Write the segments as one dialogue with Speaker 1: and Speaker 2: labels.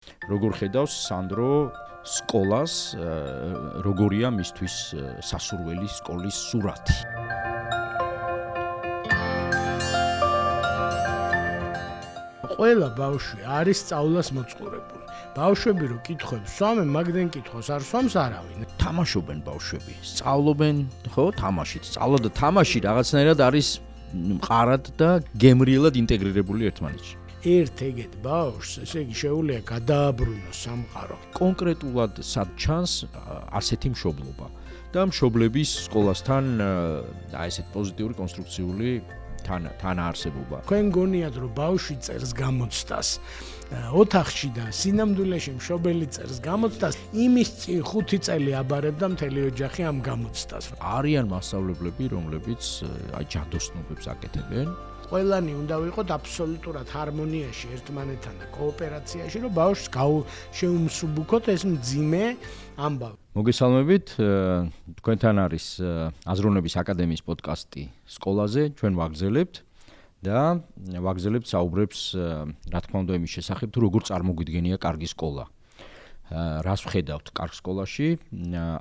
Speaker 1: როგორ ხედავს სანდრო სკოლას, როგორია მისთვის სასურველი სკოლის სურათი?
Speaker 2: ყველა ბავშვი არის სწავლას მოწყურებული. ბავშვები რო კითხვებს სვამენ, მაგდენ კითხოს არ სვამს არავინ.
Speaker 1: თამაშობენ ბავშვები, სწავლობენ, ხო, თამაშით. სწავლა და თამაში რაღაცნაირად არის მყარად და გემრიელად ინტეგრირებული ერთმანეთში.
Speaker 2: ერთ ეგეთ ბავშვს, ესე იგი შეუძლია გადააბრუნოს სამყარო.
Speaker 1: კონკრეტულად სად ჩანს ასეთი მშობლობა და მშობლების სკოლასთან ესეთ პოზიტიური კონსტრუქციული თანაარსებობა.
Speaker 2: თქვენ გონიათ რომ ბავშვი წერს გამოცდას ოთახში და სინამდვილეში მშობელი წერს გამოცდას, იმის წინ 5 წელი აბარებდა მთელი ოჯახი ამ გამოცდას.
Speaker 1: არიან მასწავლებლები, რომლებიც ჯადოსნობებს აკეთებენ.
Speaker 2: ყველანი უნდა ვიყოთ აბსოლუტურად ჰარმონიაში ერთმანეთთან და კოოპერაციაში, რომ ბავშვს შეუმსუბუქოთ ეს მძიმე ამბავი.
Speaker 1: მოგესალმებით, თქვენთან არის აზროვნების აკადემიის პოდკასტი სკოლაზე, ჩვენ ვაგრძელებთ და ვაგრძელებთ საუბრებს, რა თქმა უნდა, იმის შესახებ, თუ როგორ წარმოგვიდგენია კარგი სკოლა. რას ვხედავთ კარგ სკოლაში,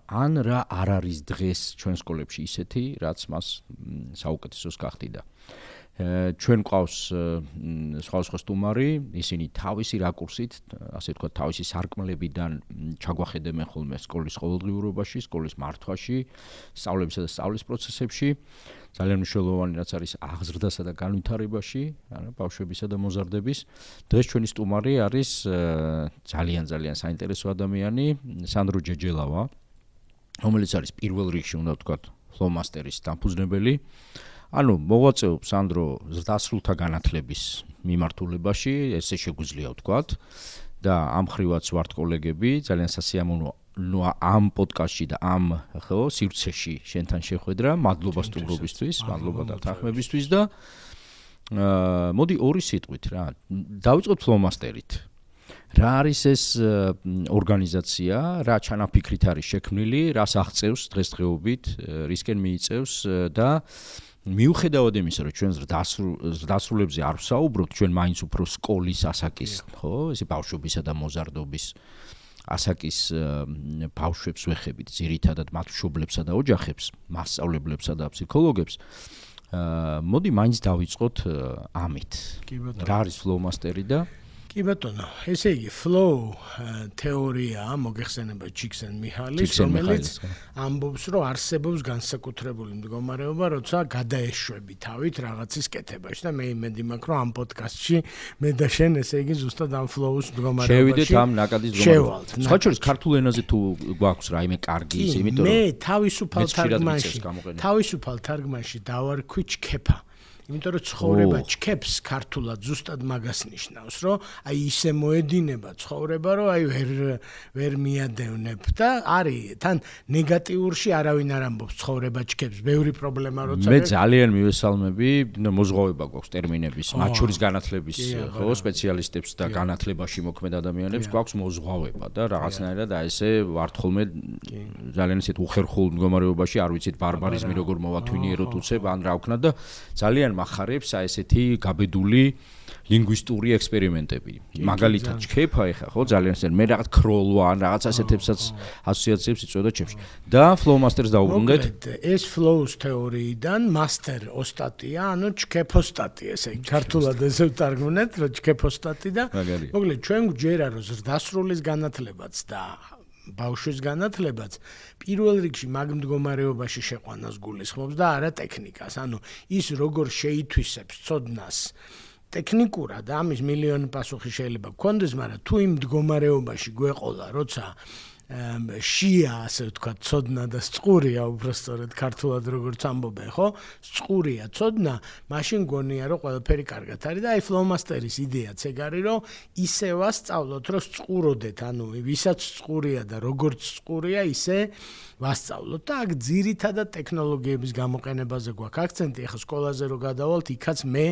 Speaker 1: ან რა არ არის დღეს ჩვენ სკოლებში ისეთი, რაც მას საუკეთესოს გახდიდა. ჩვენ ყავს სხვადასხვა სტუმარი, ისინი თავისი რაკურსით, ასე ვთქვათ, თავისი სარკმლებიდან ჩაგვახედებენ ხოლმე სკოლის ყოველდღიურობაში, სკოლის მართვაში, სწავლებისა და სწავლის პროცესებში, ძალიან მნიშვნელოვანი რაც არის აღზრდასა და განვითარებაში, ბავშვებისა და მოზარდების. დღეს ჩვენი სტუმარი არის ძალიან საინტერესო ადამიანი, სანდრო ჯეჯელავა, რომელიც არის პირველ რიგში, უნდა ვთქვათ, ფლომასტერის დამფუძნებელი. ანუ მოღვაწეობს სანდრო ზრდასრულთა განათლების მიმართულებაში, ესე შეგვიძლია ვთქვათ და ამ ხრივაც ვართ კოლეგები, ძალიან სასიამოვნოა ამ პოდკასტში და ამ სივრცეში შენთან შეხვედრა. მადლობა სტუმრობისთვის, მადლობა და თანხმებისთვის და მოდი ორი სიტყვით რა. დავიწყოთ ფლომასტერით. რა არის ეს ორგანიზაცია, რა ჩანაფიქრით არის შექმნილი, რას აღწევს დღესდღეობით, რისკენ მიიწევს და მიუხედავად იმისა, რომ ჩვენ ზრდასრულებზე არ ვსაუბრობთ, ჩვენ მაინც უფრო სკოლის ასაკის, ხო, ესე ბავშვებისა და მოზარდობის ასაკის ბავშვებს ვეხებით, ძირითადად მათ მშობლებსა და ოჯახებს, მასწავლებლებსა და ფსიქოლოგებს. მოდი მაინც დავიწყოთ ამით. რა არის ფლოუმასტერი და
Speaker 2: კი ბატონო, ესე იგი flow თეორია მოგეხსენება ჩიქსენ-მიხაილის, რომელიც ამბობს, რომ არსებობს განსაკუთრებული მდგომარეობა, როცა გადაეშვები თავით რაღაცის კეთებაში და მე იმედი მაქვს, რომ ამ პოდკასტში მე და შენ ესე იგი ზუსტად ამ flow-ს მდგომარეობაში
Speaker 1: შევიდეთ ამ ნაკადის მდგომარეობაში. სხვაჩვენს ქართულ ენაზე თუ გვაქვს რაიმე კარგი ის, იმიტომ რომ
Speaker 2: მე თავისუფალ თარგმანში დავარქვი ჩქეფა. იმიტომ რომ ცხოვრება ჩქეფს ქართულად ზუსტად მაგას ნიშნავს, რომ აი ისე მოედინება ცხოვრება, რომ აი ვერ მიადევნებ და არის თან ნეგატიურში არავინ არ ამბობს ცხოვრება ჩქეფს, ბევრი პრობლემა როცა
Speaker 1: მე ძალიან მივესალმები, მოზღვავება გვაქვს ტერმინების, მათ შორის განათლების ხო სპეციალისტებს და განათლებაში მოქმედ ადამიანებს გვაქვს მოზღვავება და რაღაცნაირად აი ესე ვართ ხოლმე ძალიან ისეთ უხერხულ მდგომარეობაში, არ ვიცით ბარბარიზმი როგორ მოვათვინიეროთ უცებ ან რა ვქნათ და ძალიან ახარებს ესეთი გაბედული ლინგვისტური ექსპერიმენტები. მაგალითად, ჩქეფა ეხა ხო ძალიან ისე მე რაღაც ქროლვა ან რაღაც ასეთებსაც ასოციაციებს იწვევდა ჩემში. და ფლოუმასტერს დაუბრუნდეთ.
Speaker 2: ეს ფლოუს თეორიიდან მასტერ ოსტატია, ანუ ჩქეფოსტატი, ესე იგი ქართულად ესე ვთარგმნეთ, რომ ჩქეფოსტატი და მოკლედ ჩვენ გვჯერა რომ ზრდასრულის განათლებაც და ბავშვის განათლებაც პირველ რიგში მაგ მდგომარეობაში შეყვანას გულისხმობს და არა ტექნიკას. ანუ ის როგორ შეითვისებს ცოდნას ტექნიკურად, ამის მილიონი პასუხი შეიძლება გქონდეს, მაგრამ თუ იმ მდგომარეობაში გვეყოლა, როცა შია, ასე ვთქვათ, ცოდნა და წყურია, უბრალოდ ქართულად როგორც ამბობენ, ხო? წყურია ცოდნა, მაშინ გონია, რომ ყველაფერი კარგად არის და აი ფლოუმასტერის იდეაც ეგ არის, რომ ისე ვასწავლოთ, რომ წყუროდეთ, ანუ ვისაც წყურია და როგორც წყურია, ისე ვასწავლოთ და აქ ძირითადად ტექნოლოგიების გამოყენებაზე გვაქვს აქცენტი. ახლა სკოლაზე რო გადავალთ, იქაც მე,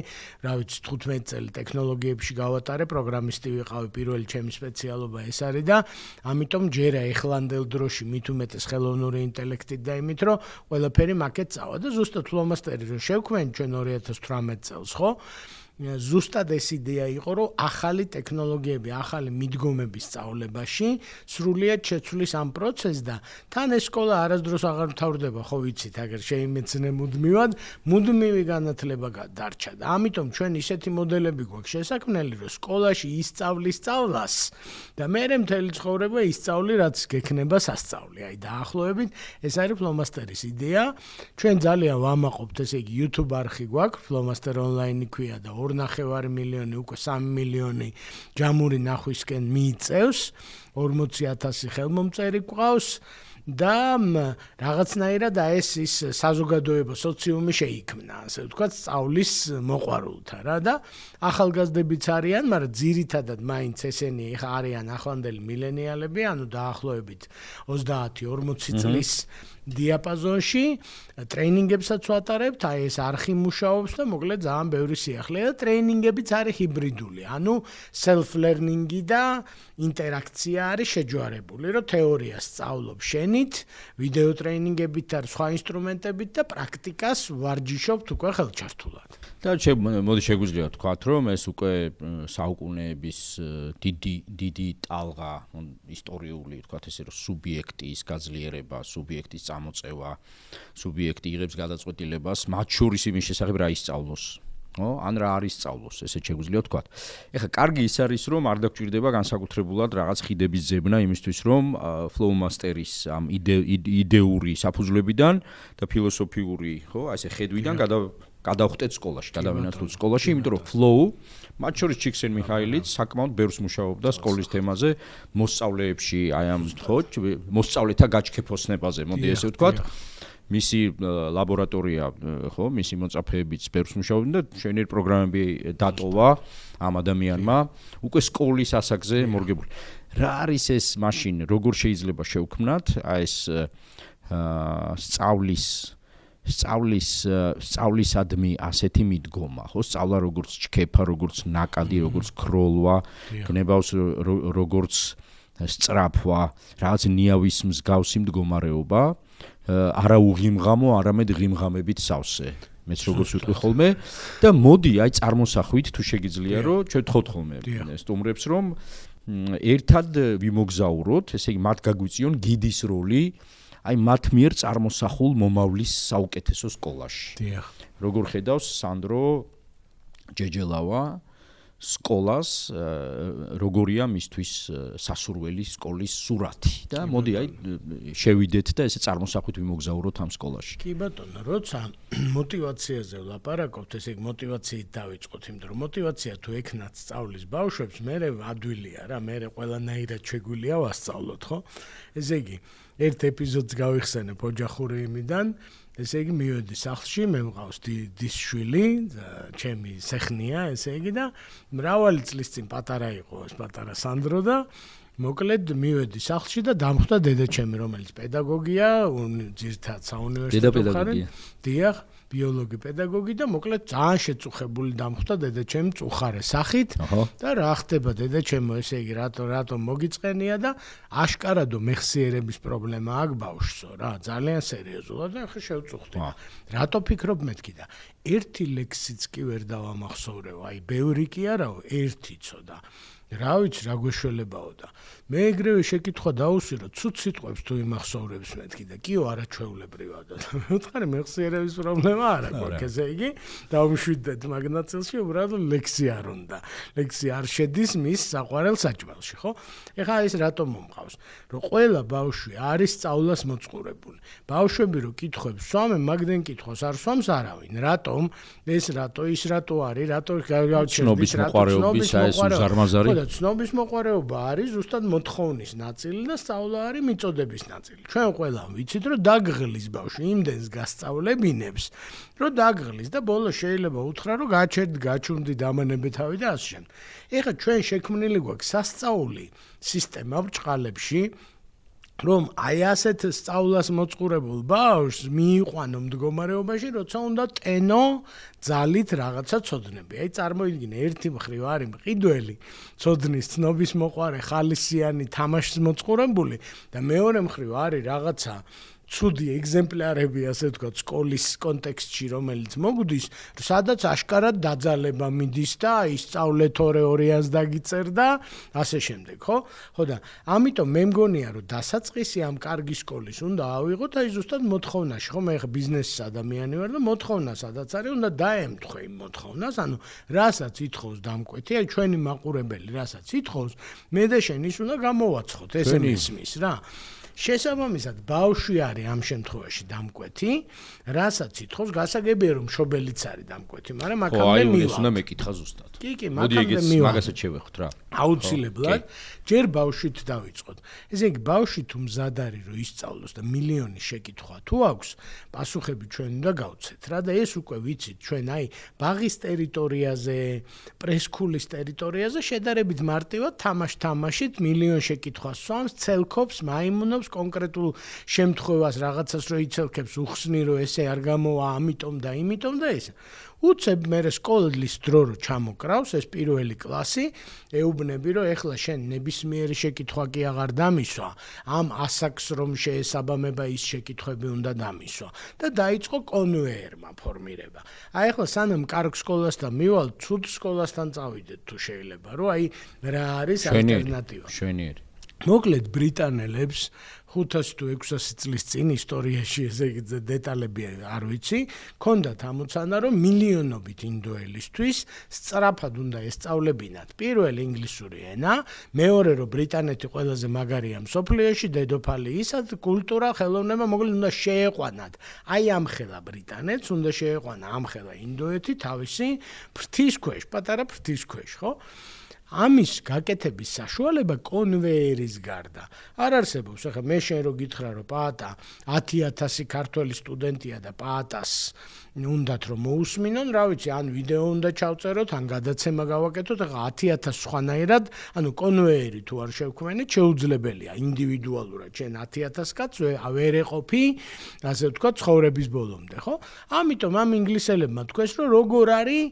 Speaker 2: რა ვიცი, 15 წელი ტექნოლოგიებში გავატარე, პროგრამისტი ვიყავი, პირველი ჩემი სპეციალობა ეს არის და ამიტომ ჯერა ეხლანდელ დროში მით უმეტეს ხელოვნური ინტელექტით და იმით, რომ ყველაფერი მაკეთ წავა და ზუსტად ფლოუმასტერი რო შევქმნით ჩვენ 2018 წელს, ხო? ზუსტად ეს იდეა იყო, რომ ახალი ტექნოლოგიები, ახალი მიდგომების სწავლებაში სრულიად შეცვლის ამ პროცესს და თან ეს სკოლა არასდროს აღარ მთავრდება, ხო ვიცით, აგერ შეიმეცნე მუდმივად, მუდმივი განათლება დარჩა და ამიტომ ჩვენ ისეთი მოდელები გვაქვს შესაქმნელი, რომ სკოლაში ისწავლის სწავლას და მერე მთელი ცხოვრება ისწავლი, რაც გექნება სასწავლი. აი დაახლოებით ეს არის ფლომასტერის იდეა. ჩვენ ძალიან ვამაყობთ, ესე იგი YouTube არხი გვაქვს, ფლომასტერ ონლაინი ქვია და 2.5 მილიონი, უკვე 3 მილიონი ჯამური ნახვისკენ მიიწევს, 40,000 ხელმომწერი გვყავს და რაღაცნაირად ეს ის საზოგადოება, სოციუმი შეიქმნა, ასე ვთქვათ, სწავლის მოყვარულთა რა და ახალგაზრდებიც არიან, მაგრამ ძირითადად მაინც ესენი არიან ახლანდელი მილენიალები, ანუ დაახლოებით 30-40 წლის დიაპაზონში ტრეინინგებსაც ვატარებთ, აი ეს არხი მუშაობს და მოკლედ ძალიან ბევრი სიახლეა და ტრეინინგებიც არის ჰიბრიდული, ანუ self learning-ი და ინტერაქცია არის შეჯვარებული, რომ თეორიას სწავლობ შენით, ვიდეო ტრეინინგებით და სხვა ინსტრუმენტებით და პრაქტიკას ვარჯიშობთ უკვე ხელჩართულად.
Speaker 1: და მოდი შეგვიძლია ვთქვათ, რომ ეს უკვე საუკუნეების დიდი ტალღა, ისტორიული, ვთქვათ ესე, რომ სუბიექტის გაძლიერება, სუბიექტის მოწევა, სუბიექტი იღებს გადაწყვეტილებას, მათ შორის იმის შესახებ რა ისწავლოს, ან რა არის სწავლოს, ესე შეგვიძლია ვთქვათ. ეხლა კარგი ის არის, რომ არ დაგჭირდება განსაკუთრებულად რაღაც ხიდების ძებნა იმისთვის, რომ ფლოუმასტერის ამ იდეური საფუძვლებიდან და ფილოსოფიური, ხო, ასე ხედვიდან გადავხტეთ სკოლაში, გადავინაცვლოთ სკოლაში, იმიტომ რომ flow, მათ შორის ჩიქსენ მიხაილიც საკმაოდ ბევრს მუშაობდა სკოლის თემაზე, მოსწავლეებში, აი ამ ხო, მოსწავლეთა გაჩქეფოსნებაზე, მოდი ესე ვთქვათ. მისი ლაბორატორია, ხო, მისი მოწაფეებიც ბევრს მუშაობდნენ და მშვენიერი პროგრამები დატოვა ამ ადამიანმა, უკვე სკოლის ასაკზე მორგებული. რა არის ეს მაშინ, როგორ შეიძლება შევქმნათ აი ეს სწავლისადმი ასეთი მიდგომა, ხო, სწავლა როგორც ჩქეფა, როგორც ნაკადი, როგორც ქროლვა, გნებავს როგორც სწრაფვა, რაღაც ნიავის მსგავსი მდგომარეობა, არა უღიმღამო, არამედ ღიმღამებით სავსე. მეც როგორც ვიტყვი ხოლმე და მოდი აი წარმოსახვით თუ შეგიძლია რომ ჩვენ ვთხოვთ ხოლმე სტუმრებს რომ ერთად ვიმოგზაუროთ, ესე იგი მათ გაგვიწიონ გიდის როლი აი მათ მიერ წარმოსახულ მომავლის საუკეთესო სკოლაში.
Speaker 2: დიახ.
Speaker 1: როგორ ხედავს სანდრო ჯეჯელავა სკოლას, როგორია მისთვის სასურველი სკოლის სურათი და მოდი აი შევიდეთ და ესე წარმოსახვით ვიმოგზაუროთ ამ სკოლაში.
Speaker 2: კი ბატონო, როცა мотиваციაზე ვლაპარაკობთ, ესე იგი мотиваციით დავიწყოთ, იმიტომ რომ мотиваცია თუ ეკნათ სწავლის ბავშვებს, მერე ადვილია რა, მერე ყველანაირად შეგვიძლია ვასწავლოთ, ხო? ესე იგი ერთ ეპიზოდს გავიხსენებ ოჯახური იმიდან, ესე იგი მივედი სახლში, მე მყავს დის შვილი, ჩემი სეხნია, ესე იგი და მრავალი წლის წინ პატარა იყო ეს პატარა სანდრო და მოკლედ მივედი სახლში და დამხვდა დედაჩემი, რომელიც პედაგოგია, ძირითადად საუნივერსიტეტო ხარენ. დიახ, ბიოლოგი, პედაგოგი და მოკლედ ძალიან შეწუხებული დამხვდა დედაჩემი წუხარე სახით და რა ხდება დედაჩემო, ესე იგი რატომ მოგიწყენია და აშკარადო მეხსიერების პრობლემა აქვს ბავშვსო რა, ძალიან სერიოზულად და ახლა შევწუხდი. რატო ფიქრობ მეთქი და ერთი ლექსიც კი ვერ დავამახსოვრევ, აი ბევრი კი არაო, ერთიცო და რა ვიცი რა გვეშველებაო და მე ეგრევე შეკითხვა დაუსვირო ცუც სიტყვებს თუ იმახსოვრებს მეთქი და კიო არაჩვეულებრივად და მეუთხარი მეხსიერების პრობლემა არ აქვს ესე იგი დავუშვიდეთ მაგნაცილში უბრალოდ ლექსი არ უნდა ლექსი არ შედის მის საყვარელ საჭმელში ხო ეხლა ეს რატომ მომყავს რომ ყველა ბავშვი არის სწავლას მოწყურებული ბავშვები რო კითხებს სვამენ მაგდენ კითხოს არ სვამს არავინ რატომ ეს რატო ის რატო არის რატო გავჩერდით
Speaker 1: მოყვარეობის ეს უზარმაზარი
Speaker 2: და ცნობის მოყვარეობა არის ზუსტად მოთხოვნის ნაწილი და სწავლა არის მიწოდების ნაწილი. ჩვენ ყველამ ვიცით, რომ დაგღლის ბავშვი იმდენს გასწავლებინებს, რომ დაგღლის და ბოლოს შეიძლება უთხრა, რომ გაჩუნდი დამანებე თავი და ასე შემდეგ. ეხლა ჩვენ შექმნილი გვაქვს სასწაული სისტემა ბრჭყალებში, რომ აი ასეთ სწავლას მოწყურებულ ბავშვს მიიყვანო მდგომარეობაში, როცა უნდა ტენო ძალით რაღაცა ცოდნები. აი წარმოიდგინე, ერთი მხრივ არის მყიდველი, ცოდნის ცნობის მოყვარე, ხალისიანი, თამაშს მოწყურებული და მეორე მხრივ არის რაღაცა ცუდი ეგზემპლარები, ასე ვთქვათ, სკოლის კონტექსტში, რომელიც მოგვდის, სადაც აშკარად დაძალება მიდის და ისწავლე თორე 200-ს დაგიწერ და ასე შემდეგ, ხო? ხო და ამიტომ მე მგონია, რომ დასაწყისი ამ კარგი სკოლის უნდა ავიღოთ აი ზუსტად მოთხოვნაში, ხო? მე ხა ბიზნესის ადამიანი ვარ და მოთხოვნა სადაც არის, უნდა დაემთხვა იმ მოთხოვნას, ანუ რასაც ითხოვს დამკვეთი, აი ჩვენი მაყურებელი რასაც ითხოვს, მე და შენ ის უნდა გამოვაცხოთ, ესე მისმის რა. შესაბამისად, ბავშვი არის ამ შემთხვევაში დამკვეთი, რასაც ითხოვს, გასაგებია რომ მშობელიც არის დამკვეთი, მაგრამ აქამდე მივა.
Speaker 1: ეს უნდა მეკითხა ზუსტად.
Speaker 2: კი, მაგასაც
Speaker 1: შევეხოთ რა.
Speaker 2: აუცილებლად, ჯერ ბავშვით დავიწყოთ. ესე იგი, ბავშვი თუ მზად არის რომ ისწავლოს და მილიონი შეკითხვა თუ აქვს, პასუხები ჩვენ უნდა გავცეთ რა და ეს უკვე ვიცით ჩვენ აი ბაღის ტერიტორიაზე, პრესკულის ტერიტორიაზე შედარებით მარტივად თამაშით მილიონ შეკითხვას სვამს, ცელქობს, მაიმუნობს კონკრეტულ შემთხვევას რაღაცას რო იცელქებს უხსნი რომ ესე არ გამოვა ამიტომ და იმიტომ და ესე უცებ მე სკოლის დრო რო ჩამოკრავს ეს პირველი კლასი ეუბნები რომ ეხლა შენ ნებისმიერი შეკითხვა კი აღარ დამისვა ამ ასაკს რომ შეესაბამება ის შეკითხვები უნდა დამისვა და დაიწყო კონვეიერმა ფორმირება აი ეხლა სანამ კარგ სკოლასთან მივალ ცუდ სკოლასთან წავიდეთ თუ შეიძლება რომ აი რა არის ალტერნატივა
Speaker 1: შვენიერი
Speaker 2: მოკლედ ბრიტანელებს 500 თუ 600 წლის წინ ისტორიაში ესე იგი დეტალები არ ვიცი, ქონდათ ამოცანა რომ მილიონობით ინდოელისთვის სწრაფად უნდა ესწავლებინათ პირველ ინგლისური ენა, მეორე რომ ბრიტანეთი ყველაზე მაგარია მსოფლიოში, დედოფალი ისად, კულტურა, ხელოვნება, მოკლედ უნდა შეეყვანათ. აი ამხელა ბრიტანეთს უნდა შეეყვანა ამხელა ინდოეთი თავისი ფრთის ქვეშ, პატარა ფრთის ქვეშ, ხო? ამის გაკეთების საშუალება კონვეიერის გარდა არ არსებობს. ახლა მე შენ რო გითხრა რომ პაატა 10,000 ქართველი სტუდენტია და პაატას უნდათ რომ მოусმინონ, რა ვიცი, ან ვიდეო უნდა ჩავწეროთ, ან გადაცემა გავაკეთოთ, ახლა 10,000 სხვანაირად, ანუ კონვეიერი თუ არ შევქმნით, შეუძლებელია ინდივიდუალურად, შენ 10,000 კაცს ვერ ეყოფი, ასე ვთქვათ, ცხოვრების ბოლომდე, ხო? ამიტომ ამ ინგლისელებმა თქვეს, რომ როგორ არის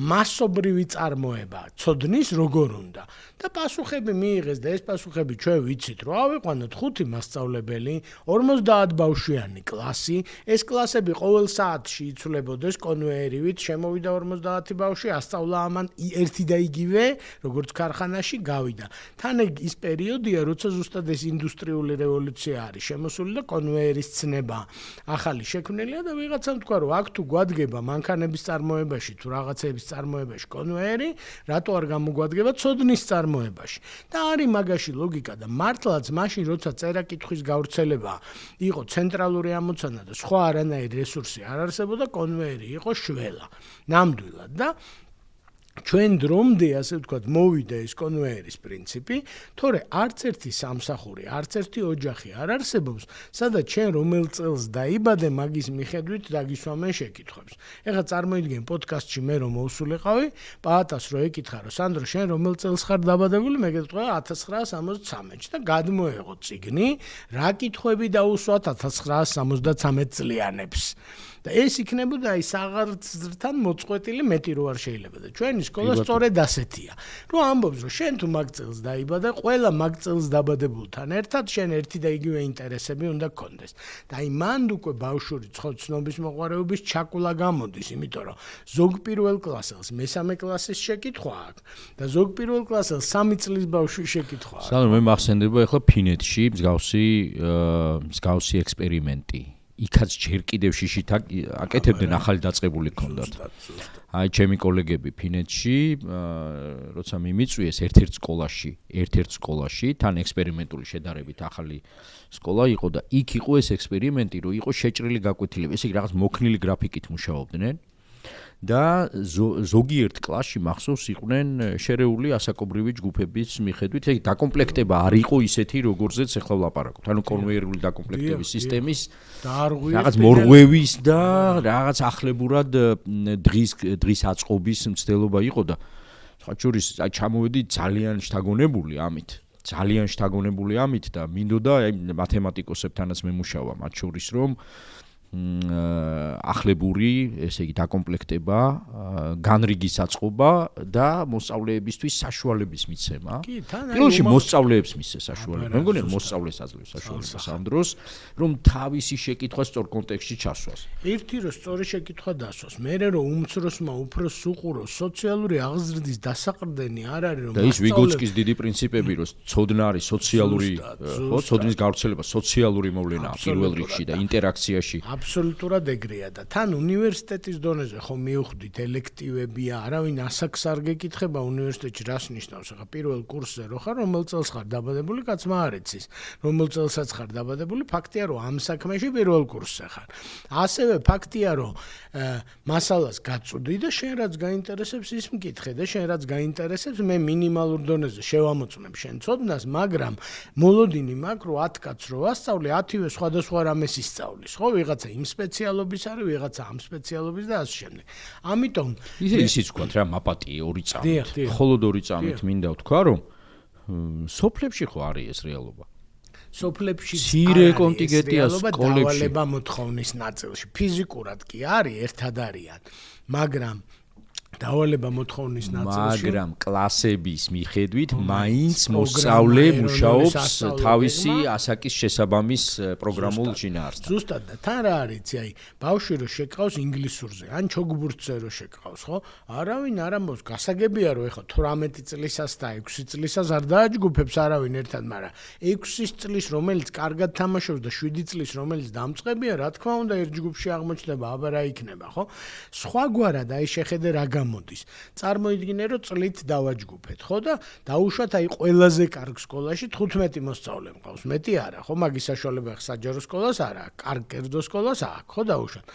Speaker 2: მასობრივი წარმოება, ცოდნის როგორ უნდა და პასუხები მიიღეს და ეს პასუხები ჩვენ ვიცით, რომ ავიყვანოთ 5 მასწავლებელი, 50 ბავშვიანი კლასი, ეს კლასები ყოველ საათში იცვლებოდეს კონვეიერივით, შემოვიდა 50 ბავშვი, ასწავლა ამან ერთი და იგივე, როგორც ქარხანაში გავიდა. თან ის პერიოდია, როცა ზუსტად ეს ინდუსტრიული რევოლუცია არის შემოსული და კონვეიერის ცნება ახალი შექმნილია და ვიღაცამ თქვა, რომ აქ თუ გვადგება მანქანების წარმოებაში თუ რაღაცების წარმოებაში კონვეიერი, რატო არ გამოგვადგება ცოდნის წარმოებაში. და არის მაგაში ლოგიკა და მართლაც მაშინ როცა წერა-კითხვის გავრცელება იყო ცენტრალური ამოცანა და სხვა არანაირი რესურსი არ არსებობდა, კონვეიერი იყო შველა. ნამდვილად და ჩვენ დრომდე ასე ვთქვათ მოვიდა ეს კონვეიერის პრინციპი, თორე არც ერთი სამსახური, არც ერთი ოჯახი არ არსებობს, სადაც შენ რომელ წელს დაიბადე, მაგის მიხედვით დაგისვამენ შეკითხვებს. ეხლა წარმოიდგენ პოდკასტში მე რომ მოვსულიყავი, პაატას რო ეკითხა, რომ სანდრო შენ რომელ წელს ხარ დაბადებული, მე გეტყვი 1973-ში და გადმოეღო წიგნი, რა კითხვები დაუსვათ 1973 წლიანებს. და ეს იქნებოდა აი საღარცთან მოწყვეტილი მეტი რო არ შეიძლება და ჩვენი სკოლა სწორედ ასეთია. რომ ამბობს რომ შენ თუ მაგ წელს დაიბადე, ყველა მაგ წელს დაბადებულთან ერთად შენ ერთი და იგივე ინტერესები უნდა გქონდეს. და აი მანდ უკვე ბავშვური ცნობის მოყვარეობის ჩაკულა გამოდის, იმიტომ რომ ზოგ პირველ კლასელს მესამე კლასის შეკითხვა აქვს და ზოგ პირველ კლასელს 3 წლის ბავშვის შეკითხვა აქვს.
Speaker 1: სანამ მე მახსენდება ახლა ფინეთში მსგავსი ექსპერიმენტი. იქაც ჯერ კიდევ შიშით აკეთებდნენ ახალი დაწყებული ქონდათ. აი ჩემი კოლეგები ფინეთში, როცა მიმიწვიეს ერთ-ერთ სკოლაში, თან ექსპერიმენტული შედარებით ახალი სკოლა იყო და იქ იყო ეს ექსპერიმენტი, რომ იყო შეჭრილი გაკვეთილები, ესე იგი რაღაც მოქნილი გრაფიკით მუშაობდნენ. და ზოგიერთ კლასში მახსოვს იყვნენ შერეული ასაკობრივი ჯგუფების მიხედვით, ეგ დაკომპლექტება არ იყო ისეთი, როგორზეც ახლა ვლაპარაკობთ. ანუ კონვეიერული დაკომპლექტების სისტემის რაღაც მორღვევის და რაღაც ახლებურად დღის აწყობის მცდელობა იყო და სხვა შორის აი ჩამოვედი ძალიან შთაგონებული ამით და მინდოდა აი მათემატიკოსებთანაც მემუშავა, მათ შორის რომ ახლებური, ესე იგი დაკომპლექტება, განრიგის აწყობა და მოსწავლეებისთვის საშუალების მიცემა. პირველში მოსწავლეებს მისცეს საშუალება. მე მგონია მოსწავლეს აძლევს საშუალებას ამ დროს, რომ თავისი შეკითხვა სწორ კონტექსტში ჩასვას.
Speaker 2: ერთი რომ სწორი შეკითხვა დასვას, მერე რომ უმცროსმა უფროსს უყუროს, სოციალური აღზრდის დასაყრდენი არ არის რომ
Speaker 1: და ის ვიგოცკის დიდი პრინციპები რომ ცოდნა არის სოციალური, ხო, ცოდნის გავრცელება სოციალური მოვლენაა პირველ რიგში და ინტერაქციაში.
Speaker 2: აბსოლუტურად ეგრეა და თან უნივერსიტეტის დონეზე ხო მივხვდით ელექტივებია, არავინ ასაკს არ გეკითხება უნივერსიტეტში რას ნიშნავს, ახლა პირველ კურსზე რო ხარ, რომელ წელს ხარ დაბადებული, კაცმა არ იცის. რომელ წელსაც ხარ დაბადებული, ფაქტია რომ ამ საქმეში პირველ კურსზე ხარ. ასევე ფაქტია რომ მასალას გაწვდი და შენ რაც გაინტერესებს ის მკითხე და შენ რაც გაინტერესებს მე მინიმალურ დონეზე შევამოწმებ შენ ცოდნას, მაგრამ მოლოდინი მაქვს რომ 10 კაცს რო ვასწავლე, 10-ვე სხვადასხვა რამეს ისწავლის, ხო? ვიღაცა იმ სპეციალობის არის, ვიღაცა ამ სპეციალობის და ასე შემდეგ. ამიტომ
Speaker 1: ისიც ვთქვათ რა, მაპატიე 2 წამით. მხოლოდ 2 წამით მინდა ვთქვა რომ სოფლებში ხო არის ეს რეალობა.
Speaker 2: სოფლებში
Speaker 1: მცირე კონტინგენტია სკოლებში.
Speaker 2: დავალება მოთხოვნის ნაწილში. ფიზიკურად კი არის, ერთად არიან, მაგრამ დავალება მოთხოვნის ნაწილში.
Speaker 1: მაგრამ კლასების მიხედვით მაინც მოსწავლე მუშაობს თავისი ასაკის შესაბამის პროგრამულ შინაარსთან.
Speaker 2: ზუსტად და თან რა არის, აი, ბავშვი რო შეკყავს ინგლისურზე, ან ჩოგბურთზე რო შეკყავს, ხო? არავინ არ ამბობს, გასაგებია რომ ეხა 18 წლისას და 6 წლისას არ დააჯგუფებს არავინ ერთად, მაგრამ 6 წლის რომელიც კარგად თამაშობს და 7 წლის რომელიც დამწყებია, რა თქმა უნდა, ერთ ჯგუფში აღმოჩნდება, აბა რა იქნება, ხო? სხვაგვარად აი შეხედე რა გამოდის. წარმოიდგინე რომ წლით დავაჯგუფეთ, ხო და დაუშვათ აი ყველაზე კარგ სკოლაში 15 მოსწავლე მყავს, მეტი არა, ხო, მაგის საშუალება საჯარო სკოლას არა, კარგ კერძო სკოლას აქვს, ხო დაუშვათ.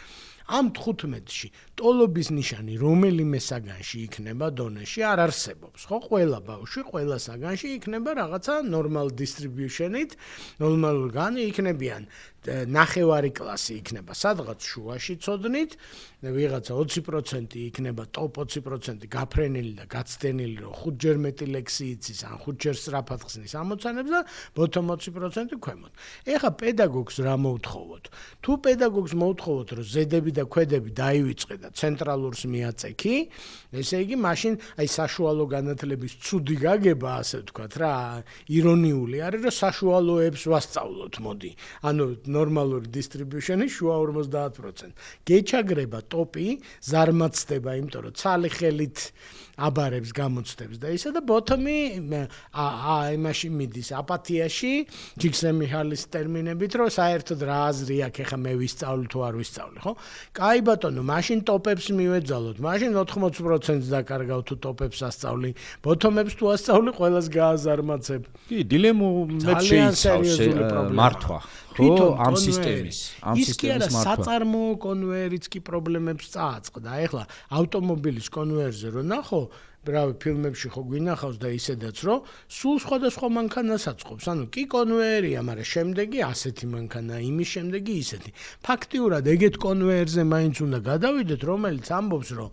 Speaker 2: ამ 15-ში ტოლობის ნიშანი რომელიმე საგანში იქნება დონეში არ არსებობს, ხო? ყველა ბავშვი, ყველა საგანში იქნება რაღაცა normal distribution-ით, ნორმალურგანი იქნებიან ნახევარი კლასი იქნება სადღაც შუაში ცოდნით, ვიღაცა 20% იქნება top 20% გაფრენილი და გაცდენილი, რომ 5-ჯერ მეტი ლექსი იცის, ან 5-ჯერ სწრაფად ხსნის ამოცანებს და bottom 20% ქვემოთ. ეხა პედაგოგს რა მოუთხოვოთ? თუ პედაგოგს მოუთხოვოთ, რომ ზედები და ქვედები დაივიწყე და ცენტრალურს მიაწექი, ესე იგი მაშინ აი საშუალო განათლების ცუდი გაგება, ასე ვთქვათ რა, ირონიული არის, რომ საშუალოებს ვასწავლოთ, მოდი. ანუ ნორმალური distribution-ი შუა 50%. გეჩაგრება ტოპი, ზარმაცდება, იმიტომ რომ ცალი ხელით აბარებს გამოცდებს და ისა და ბოთომი იმაში მიდის აპათიაში, ჯიქსემიჰალის ტერმინებით, რომ საერთოდ რა აზრი აქვს, ეხა მე ვისწავლი თუ არ ვისწავლი, ხო? კაი ბატონო, მაშინ ტოპებს მივეძალოთ, მაშინ 80%-ს დაკარგავ თუ ტოპებს ასწავლი, ბოთომებს თუ ასწავლი, ყველას გააზარმაცებ.
Speaker 1: კი, დილემებს შეიცავს მართვა. თვითონ ამ სისტემის მართვა.
Speaker 2: საწარმოო კონვეიერიც კი პრობლემებს წააწყდა. ეხლა ავტომობილის კონვეიერზე რო ნახო, ბრავი ფილმებში ხო გვინახავს და ისედაც რომ სულ სხვადასხვა მანქანას აწყობს. ანუ კი კონვეიერია, მაგრამ შემდეგი ასეთი მანქანა, იმის შემდეგი ისეთი. ფაქტიურად ეგეთ კონვეიერზე მაინც უნდა გადავიდეთ, რომელიც ამბობს რომ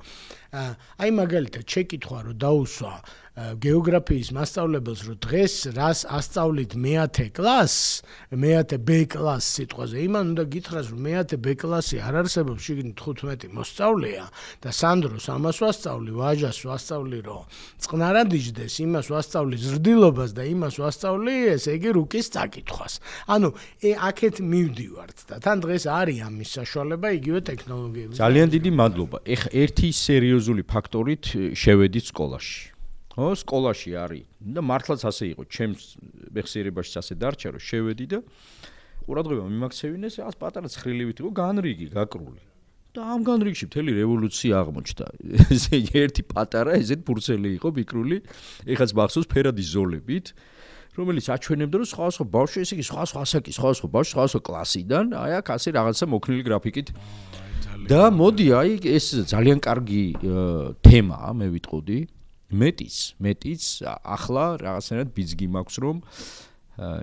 Speaker 2: აი მაგალითად შეკითხვა რომ დაუსვა გეოგრაფიის მასწავლებელს რომ დღეს რას ასწავლით მე-10 კლასს, მე-10 B კლასს სიტყვაზე, იმან უნდა გითხრას რომ მე-10 B კლასი არ არსებობს, შიგნით 15 მოსწავლეა და სანდროს ამას ვასწავლი, ვაჟას ვასწავლი რომ წყნარად იჯდეს, იმას ვასწავლი ზრდილობას და იმას ვასწავლი, ესე იგი რუკის წაკითხვას. ანუ აქეთ მივდივართ და თან დღეს არის ამის საშუალება იგივე ტექნოლოგიების.
Speaker 1: ძალიან დიდი მადლობა. ეხა ერთი სერიოზული ფაქტორით შევედით სკოლაში. ო სკოლაში არის და მართლაც ასე იყო, ჩემს მეხსიერებაშიც ასე დარჩა, რომ შევედი და ყურადღება მიმაქცევინეს, რაღაც პატარა ცხრილივით იყო განრიგი, გაკრული. და ამ განრიგში მთელი რევოლუცია აღმოჩნდა. ერთი პატარა ესეთ ფურცელი იყო პიკრული, ეხაც მახსოვს ფერადი ზოლებით, რომელიც აჩვენებდა, რომ სხვა ბავშვი, ესე იგი სხვა ასაკის, სხვა ბავშვი, სხვა კლასიდან, აი აქ ასე რაღაცა მოქნილი გრაფიკით. და მოდი, აი ეს ძალიან კარგი თემაა, მე ვიტყოდი. მეტიც ახლა რაღაცნაირად ბიძგი მაქვს რომ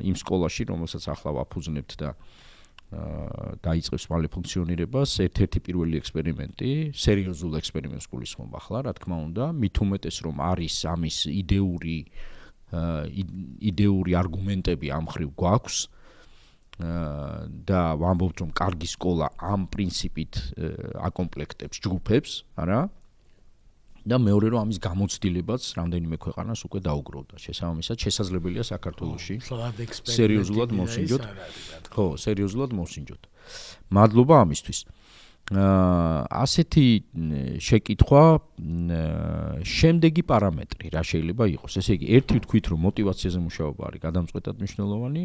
Speaker 1: იმ სკოლაში რომელსაც ახლა ვაფუძნებთ და დაიწყებს მალე ფუნქციონირებას ერთ-ერთი პირველი ექსპერიმენტი, სერიოზულ ექსპერიმენტს გულისხმობ ახლა, რა თქმა უნდა, მით უმეტეს რომ არის ამის იდეური არგუმენტები ამ ხრივ გვაქვს და ვამბობთ რომ კარგი სკოლა ამ პრინციპით აკომპლექტებს ჯგუფებს, არა? და მეორე რომ ამის გამოცდილებაც რამდენიმე ქვეყანას უკვე დაუგროვდა. შესაბამისად, შესაძლებელია საქართველოში სერიოზულად მოსინჯოთ. ხო, სერიოზულად მოსინჯოთ. მადლობა ამისთვის. ასეთი შეკითხვა შემდეგი პარამეტრი რა შეიძლება იყოს. ესე იგი, ერთი ვთქვით რომ мотиваციაზე მუშაობა არის გადამწყვეტად მნიშვნელოვანი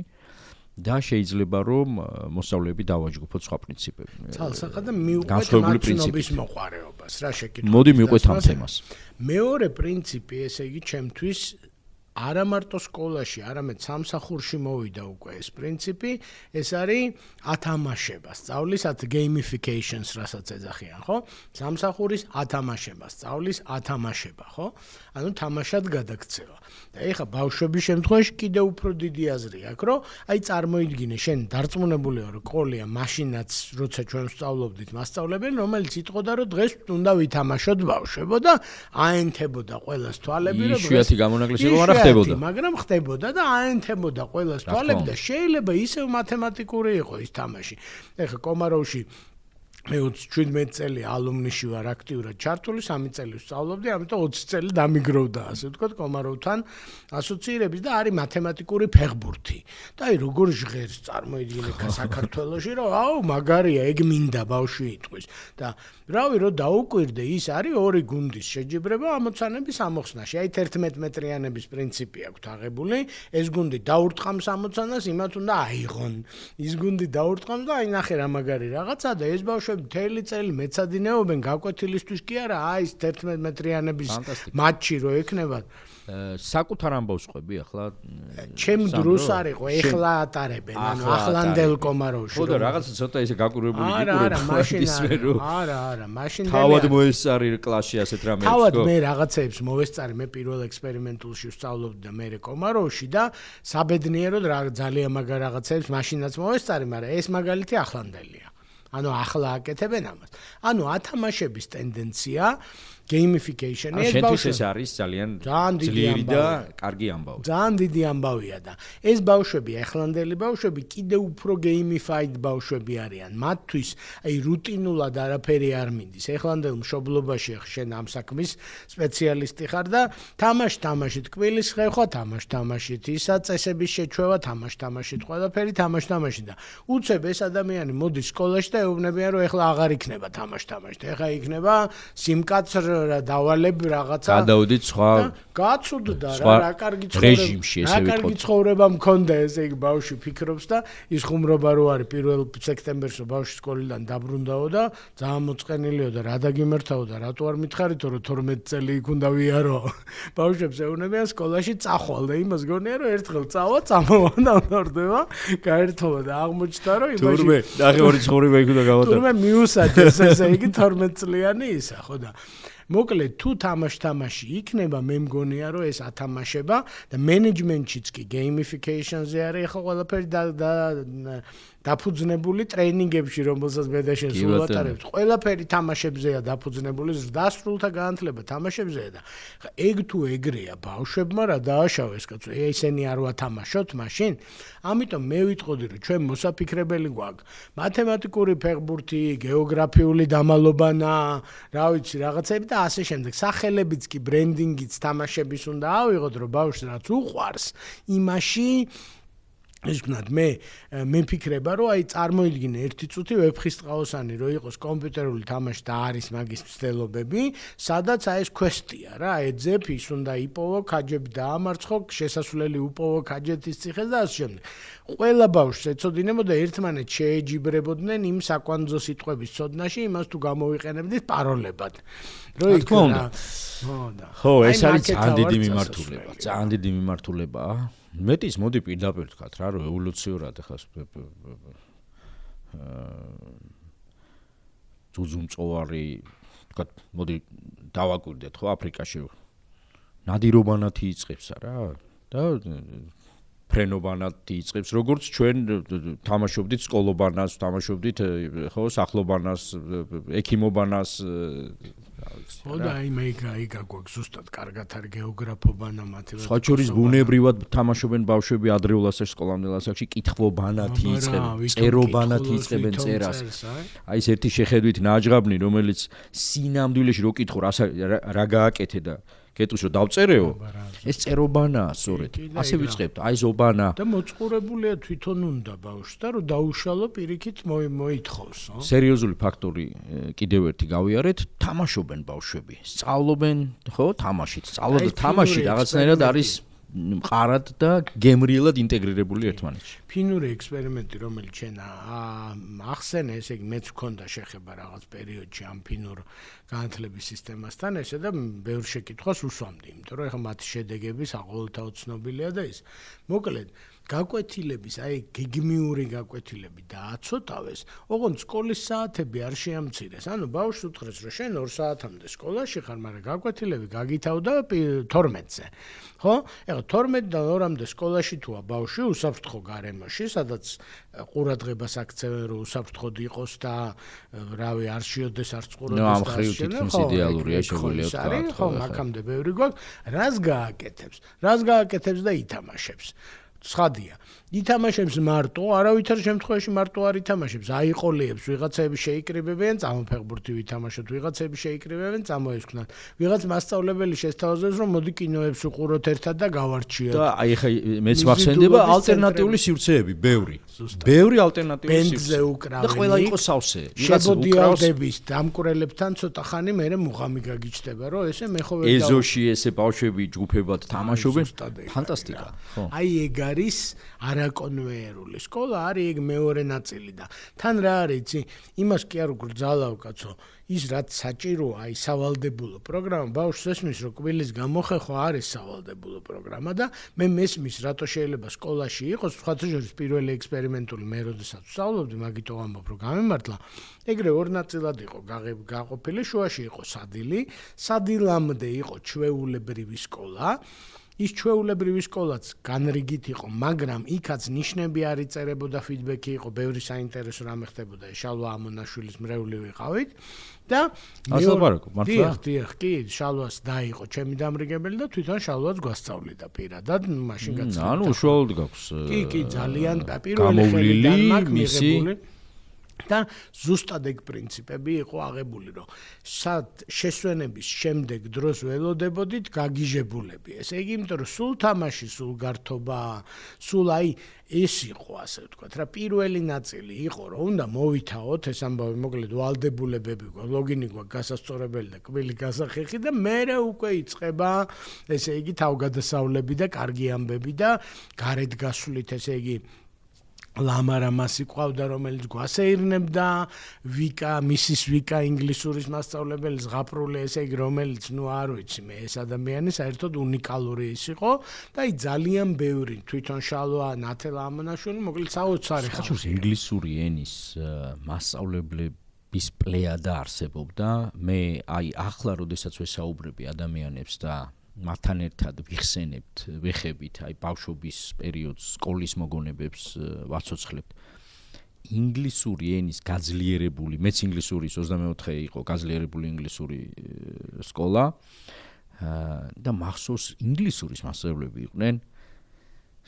Speaker 1: და შეიძლება რომ მოსწავლეები დავაჯგუფოთ სხვა პრინციპები.
Speaker 2: ცალსახა და მივყვეთ მაცნობის მოყარეობას რა შეკითხვა.
Speaker 1: მოდი მივყვეთ ამ თემას.
Speaker 2: მეორე პრინციპი, ესე იგი, ჩემთვის არა მარტო სკოლაში, არამედ სამსახურში მოვიდა უკვე ეს პრინციპი, ეს არის ათამაშება, სწავლის gamifications, რასაც ეძახიან, ხო? სამსახურის ათამაშება, სწავლის ათამაშება, ხო? ანუ თამაშად გადაქცევა. და ეხა ბავშვების შემთხვევაში კიდევ უფრო დიდი აზრი აქვს, რომ აი წარმოიდგინე, შენ დარწმუნებული ვარ, რომ ყოლია მაშინაც, როცა ჩვენ ვსწავლობდით მასწავლებელი, რომელიც იტყოდა, რომ დღეს უნდა ვითამაშოთ ბავშვებო და აენთებოდა ყველას თვალები, რომ
Speaker 1: იშვიათი გამონაკლისი იყო, მაგრამ ხდებოდა.
Speaker 2: მაგრამ ხდებოდა და აენთებოდა ყველას თვალები და შეიძლება ისევ მათემატიკური იყო ის თამაში. ეხა კომაროვში მე 17 წელი ალუმნიში ვარ აქტიურად ჩართული, 3 წელი ვსწავლობდი, ამიტომ 20 წელი დამიგროვდა, ასე ვთქვათ, კომაროვთან ასოცირების და არის მათემატიკური ფეხბურთი. და აი როგორ ჟღერს წარმოიდგინე საქართველოში, რომ აუ მაგარია, ეგ მინდა ბავშვი იტყვის და რავი რომ დაუკვირდე, ის არის ორი გუნდის შეჯიბრება ამოცანების ამოხსნაში. აი 11 მეტრიანების პრინციპი აქვს აღებული, ეს გუნდი დაურტყამს ამოცანას, იმათ უნდა აიღონ. ის გუნდი დაურტყამს და აი ნახე რა მაგარი რაღაცა და ეს ბავშვი მთელი წელი მეცადინეობენ გაკვეთილისთვის კი არა, აი ეს 11 მეტრიანების მატჩი რო ექნებათ.
Speaker 1: საკუთარ ამბავს ყვები ახლა
Speaker 2: ჩემ დროს არისო, ეხლა ატარებენ, ანუ ახლანდელ კომაროვში.
Speaker 1: ხო და რაღაცა ცოტა ისე გაკვირვებული
Speaker 2: არა, მაშინ
Speaker 1: თავად მოესწარი კლასში ასეთ რამეებს.
Speaker 2: თავად მე რაღაცეებს მოვესწარი, მე პირველ ექსპერიმენტულში ვსწავლობდი და მე კომაროვში და საბედნიეროდ ძალიან მაგარ რაღაცეებს მაშინაც მოვესწარი, მაგრამ ეს მაგალითი ახლანდელია. ანუ ახლა აკეთებენ ამას. ანუ ათამაშების ტენდენცია gamification
Speaker 1: ეს ბავშვებს არის ძალიან ძლიერი და კარგი ამბავი.
Speaker 2: ძალიან დიდი ამბავია და ეს ბავშვები, ახლანდელი ბავშვები კიდევ უფრო gamified ბავშვები არიან. მათთვის აი რუტინულად არაფერი არ მინდის. ახლანდელ მშობლობაში შენ ამ საქმის სპეციალისტი ხარ და თამაშით კვილის ხევხვა, თამაშით ისა წესების შეჩვევა, თამაშით ყველაფერი თამაშით და უცებ ეს ადამიანი მოდის სკოლაში და ეუბნებიან რომ ეხლა აღარ იქნება თამაშით. ეხლა იქნება სიმკაცრ დავალებ რაღაცა
Speaker 1: გადავდით სხვა
Speaker 2: გაცუდდა რა კარგი
Speaker 1: რეჟიმში ესე ვიტყოდ.
Speaker 2: რა კარგი ცხოვრება მქონდა ესე იგი ბავშვი ფიქრობს და ის ხუმრობა რო არის 1 სექტემბერს ბავშვი სკოლიდან დაბრუნდაო და ძალიან მოწყენილიო და რა დაგიმართავო და რატო არ მითხარითო რომ 12 წელი იქ უნდა ვიარო. ბავშვებს ეუბნებიან სკოლაში წახვალ და იმას გონია რომ ერთხელ წავა წამოვა და ვარდება გაერთოვა და აღმოჩნდა რომ იმაში
Speaker 1: თურმე ნახე ორი ცხოვრება იქ უნდა გავატარო.
Speaker 2: თურმე მიუსაჯეს ესე იგი 12 წლიანი ისა ხო და მოკლედ თუ თამაში იქნება მე მგონია რომ ეს ათამაშება და მენეჯმენტშიც კი gamification-ზე არის ახლა ყველაფერი დაფუძნებული ტრეინინგებში რომელსაც მე და შენ სულ ვატარებთ ყველაფერი თამაშებზეა დაფუძნებული ზრდასრულთა განათლება თამაშებზეა და ეგ თუ ეგრეა ბავშვებმა რა დააშავეს კაცო ესენი არ ვათამაშოთ მაშინ ამიტომ მე ვიტყოდი რომ ჩვენ მოსაფიქრებელი გვაქვს მათემატიკური ფეხბურთი გეოგრაფიული დამალობანა რა ვიცი რაღაცები და ასე შემდეგ სახელებიც კი ბრენდინგიც თამაშების უნდა ავიღოთ რომ ბავშვს რაც უყვარს იმაში ეს ვქნათ მე მიფიქრება რომ აი წარმოიდგინე ერთი წუთი ვეფხისტყაოსანი რომ იყოს კომპიუტერული თამაში და არის მაგის მცდელობები სადაც აი ეს quest-ია რა ეძებ ის უნდა იპოვო ქაჯები დაამარცხო შესასვლელი უპოვო ქაჯეთის ციხეს და ასე შემდეგ ყველა ბავშვს ეცოდინებოდა ერთმანეთს შეეჯიბრებოდნენ იმ საკვანძო სიტყვების ცოდნაში იმას თუ გამოვიყენებდით პაროლებად რო იქ
Speaker 1: ხო ეს არის ძალიან დიდი მიმართულებაა მეტის მოდი პირდაპირ ვთქვათ რა რომ ევოლუციურად ახლა ძუძუმწოვარი ვთქვათ მოდი დავაკვირდეთ ხო აფრიკაში ნადირობანათი იწყებს რა და ფრენობანათი იწყებს როგორც ჩვენ თამაშობდით სკოლობანას თამაშობდით ხო სახლობანას ექიმობანას
Speaker 2: ხო და აი მე გაგვაქვს ზუსტად კარგად არის გეოგრაფობანა მათემატიკა.
Speaker 1: სხვა შორის ბუნებრივად თამაშობენ ბავშვები ადრეულ ასაკში, სკოლამდელ ასაკში, კითხվობანათი იწყებენ, წერობანათი იწყებენ წერას. აი ეს ერთი შეხედვით ნაჯღაბნი, რომელიც სინამდვილეში რო კითხო რა გააკეთე და გეტყვის რომ დავწერეო, ეს წერობანაა სწორედ. ასე ვიწყებთ, აი ზობანა.
Speaker 2: და მოწყურებულია თვითონ უნდა ბავშვს და რომ დაუშალო პირიქით მოითხოვს.
Speaker 1: სერიოზული ფაქტორი კიდევ ერთი გავიარეთ, თამაშობენ ბავშვები, სწავლობენ, ხო, თამაშით. სწავლა და თამაში რაღაცნაირად არის მყარად და გემრიელად ინტეგრირებული ერთმანეთში.
Speaker 2: ფინური ექსპერიმენტი, რომელიც შენ ახსენე, ესე იგი მეც მქონდა შეხება რაღაც პერიოდში ამ ფინურ განათლების სისტემასთან, ესე და ბევრ შეკითხვას უსვამდი, იმიტომ რომ ეხლა მათი შედეგები საყოველთაოდ ცნობილია და ის. მოკლედ, გაკვეთილების, აი გეგმიური გაკვეთილები დააცოტავეს, ოღონდ სკოლის საათები არ შეამცირეს. ანუ ბავშვს უთხრეს, რომ შენ 2 საათამდე სკოლაში ხარ, მაგრამ გაკვეთილები გაგითავდა 12-ზე. ხო? ეხლა 12-დან 2-მდე სკოლაში თუა ბავშვი უსაფრთხო გარემოში, სადაც ყურადღებას აქცევენ, რომ უსაფრთხოდ იყოს და რავი, არ შეოდეს არც ყურადღებას.
Speaker 1: ამ ხრივ თითქმის იდეალურია შეგვიძლია ვთქვა.
Speaker 2: ხო, მაგამდე ბევრი გვაქვს. რას გააკეთებს და ითამაშებს. ცხადია. ითამაშებს მარტო, არავითარ შემთხვევაში მარტო არ ითამაშებს. აიყოლეებს, ვიღაცები შეიკრიბებიან, წამოფეხბურთი ვითამაშოთ, ვიღაცები შეიკრიბებიან, წამოესქნათ. ვიღაც მასწავლებელი შესთავაზებს, რომ მოდი კინოებს უყუროთ ერთად და გავარჩიოთ.
Speaker 1: და აი ხა მეც მახსენდება ალტერნატიული სივრცეები, ბევრი ალტერნატიული სივრცე.
Speaker 2: ბენდზე უკრავენ.
Speaker 1: და ყველა იყო სავსე.
Speaker 2: შებოდიალდების დამკვრელებთან ცოტა ხანი მერე მუღამი გაგიჩნდება, რომ ესე მეხოვე
Speaker 1: ეზოში ესე ბავშვები ჯგუფებად თამაშობენ. ფანტასტიკა. ხო.
Speaker 2: აი ეგ არის არაკონვეიერული სკოლა, არის ეგ მეორე ნაწილი და თან რა არის, იცი, იმას კი არ უგრძალავ კაცო, ის რაც საჭიროა, აი სავალდებულო პროგრამა, ბავშვს ესმის, რომ კვილის გამოხეხვა არის სავალდებულო პროგრამა და მე მესმის, რატო შეიძლება სკოლაში იყოს, სხვათა შორის პირველი ექსპერიმენტული მე როდესაც ვსწავლობდი, მაგითო ვამბობ, რომ გამიმართლა, ეგრე ორ ნაწილად იყო გაყოფილი, შუაში იყო სადილი, სადილამდე იყო ჩვეულებრივი სკოლა. ის ჩვეულებრივი სკოლაც განრიგით იყო, მაგრამ იქაც ნიშნები არ იწერებოდა, ფიდბექი იყო, ბევრი საინტერესო რამე ხდებოდა, შალვა ამონაშვილის მრევლი ვიყავით და დიახ, კი, შალვას დაიყო ჩემი დამრიგებელი და თვითონ შალვაც გვასწავლიდა პირადად, მაშინ გაცნობ.
Speaker 1: ანუ უშუალოდ გაქვს.
Speaker 2: კი, ძალიან პირველი ხელიდან მაქვს მიღებული. და ზუსტად ეგ პრინციპები იყო აღებული, რომ შესვენების შემდეგ დროს ველოდებოდით გაგიჟებულები. ესე იგი, იმიტომ რომ სულ თამაში, სულ გართობა, სულ აი ეს იყო, ასე ვთქვათ, რა პირველი ნაწილი იყო, რომ უნდა მოვითაოთ, ეს ამბავი მოკლედ ვალდებულებები გვაქვს, ლოგინი გვაქვს, გასასწორებელი და კვილი გასახერხი და მერე უკვე იწყება, ესე იგი, თავგადასავლები და კარგი ამბები და გარეთ გასვლით, ესე იგი ლამარა მასი ყავდა, რომელიც გვასეირნებდა, მისის ვიკა ინგლისურის მასწავლებელი ზღაპრული, ესე იგი, რომელიც, ნუ არ ვიცი მე, ეს ადამიანი საერთოდ უნიკალური ის იყო და აი ძალიან ბევრი თვითონ შალვა, ნათელა ამონაშვილი, მოკლედ საოცარი ხალხი.
Speaker 1: ინგლისური ენის მასწავლებლების პლეიადა არსებობდა. მე აი ახლა როდესაც ვესაუბრები ადამიანებს და მათთან ერთად ვიხსენებთ, აი ბავშვობის პერიოდს, სკოლის მოგონებებს ვაცოცხლებთ. ინგლისური ენის გაძლიერებული, მეც ინგლისურის 24 იყო გაძლიერებული ინგლისური სკოლა და მახსოვს ინგლისურის მასწავლებლები იყვნენ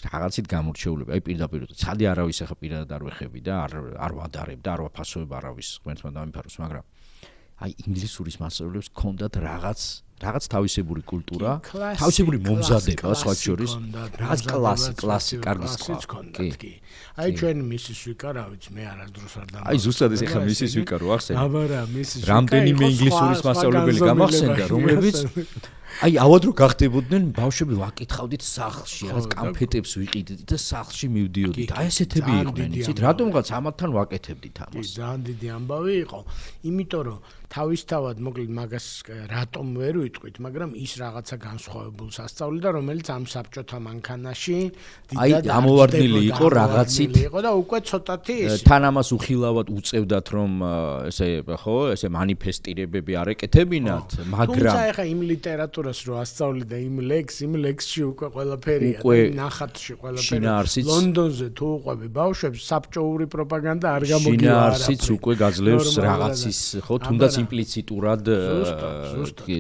Speaker 1: რაღაცით გამორჩეულები, აი პირდაპირ, ცადი არავის ახლა პირადად არ ვეხები და არ ვადარებ და არ ვაფასოებ არავის ღმერთმა დამიფაროს, მაგრამ აი ინგლისურის მასწავლებლებს ჰქონდათ რაღაც თავისებური კულტურა, თავისებური მომზადება, სხვა შორის, რაღაც კლასი, კარგი სკოლა.
Speaker 2: კი. აი ჩვენ მისის ვიკა, რა ვიცი, მე არასდროს არ დამახსოვს.
Speaker 1: აი ზუსტად ეს ახლა მისის ვიკა რო ახსენე.
Speaker 2: აბარა, მისის ვიკა.
Speaker 1: რამდენიმე ინგლისურის მასწავლებელი გამახსენდა, რომლებიც აი ავად რო გახდებოდნენ, ბავშვები ვაკითხავდით სახლში, რაღაც კანფეტებს ვიყიდით და სახლში მივდიოდით. აი ესეთები იყვნენ, იცით, რატომღაც ამათთან ვაკეთებდით ამას.
Speaker 2: ძალიან დიდი ამბავი იყო, იმიტომ რომ თავისთავად მოკლედ მაგას რატომ ვერ ვიტყვით, მაგრამ ის რაღაცა განსხვავებულ სასწავლიდა, რომელიც ამ საბჭოთა მანქანაში
Speaker 1: დიდად ამოვარდნილი იყო რაღაცით
Speaker 2: იყო და უკვე ცოტათი ის
Speaker 1: თან ამას უხილავად უწევდათ, რომ ესე მანიფესტირებები არ ეკეთებინათ, მაგრამ
Speaker 2: თუმცა ეხა იმ ლიტერატურას რო ასწავლი და იმ ლექსში უკვე ყველაფერია, ნახატში ყველაფერი. ლონდონზე თუ უყვები ბავშვებს, საბჭოური პროპაგანდა არ გამოგივა არაფერი.
Speaker 1: შინაარსიც უკვე გაძლევს რაღაცის, ხო, თუნდაც იმპლიციტურად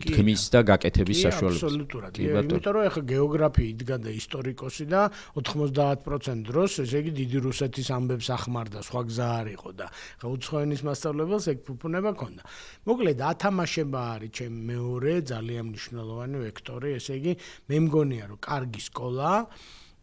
Speaker 1: თქმის და გაკეთების საშუალებას.
Speaker 2: აბსოლუტურად. იმიტომ რომ ეხა გეოგრაფია იდგა და ისტორიკოსი და 90% დროს, ესე იგი დიდი რუსეთის ამბებს ახმარდა, სხვა გზა არ იყო და ხა უცხოენის მასწავლებელს ეგ ფუფუნება ქონდა. მოკლედ ათამაშება არის ჩემ მეორე ძალიან მნიშვნელოვანი ვექტორი, ესე იგი მე მგონია რომ კარგი სკოლა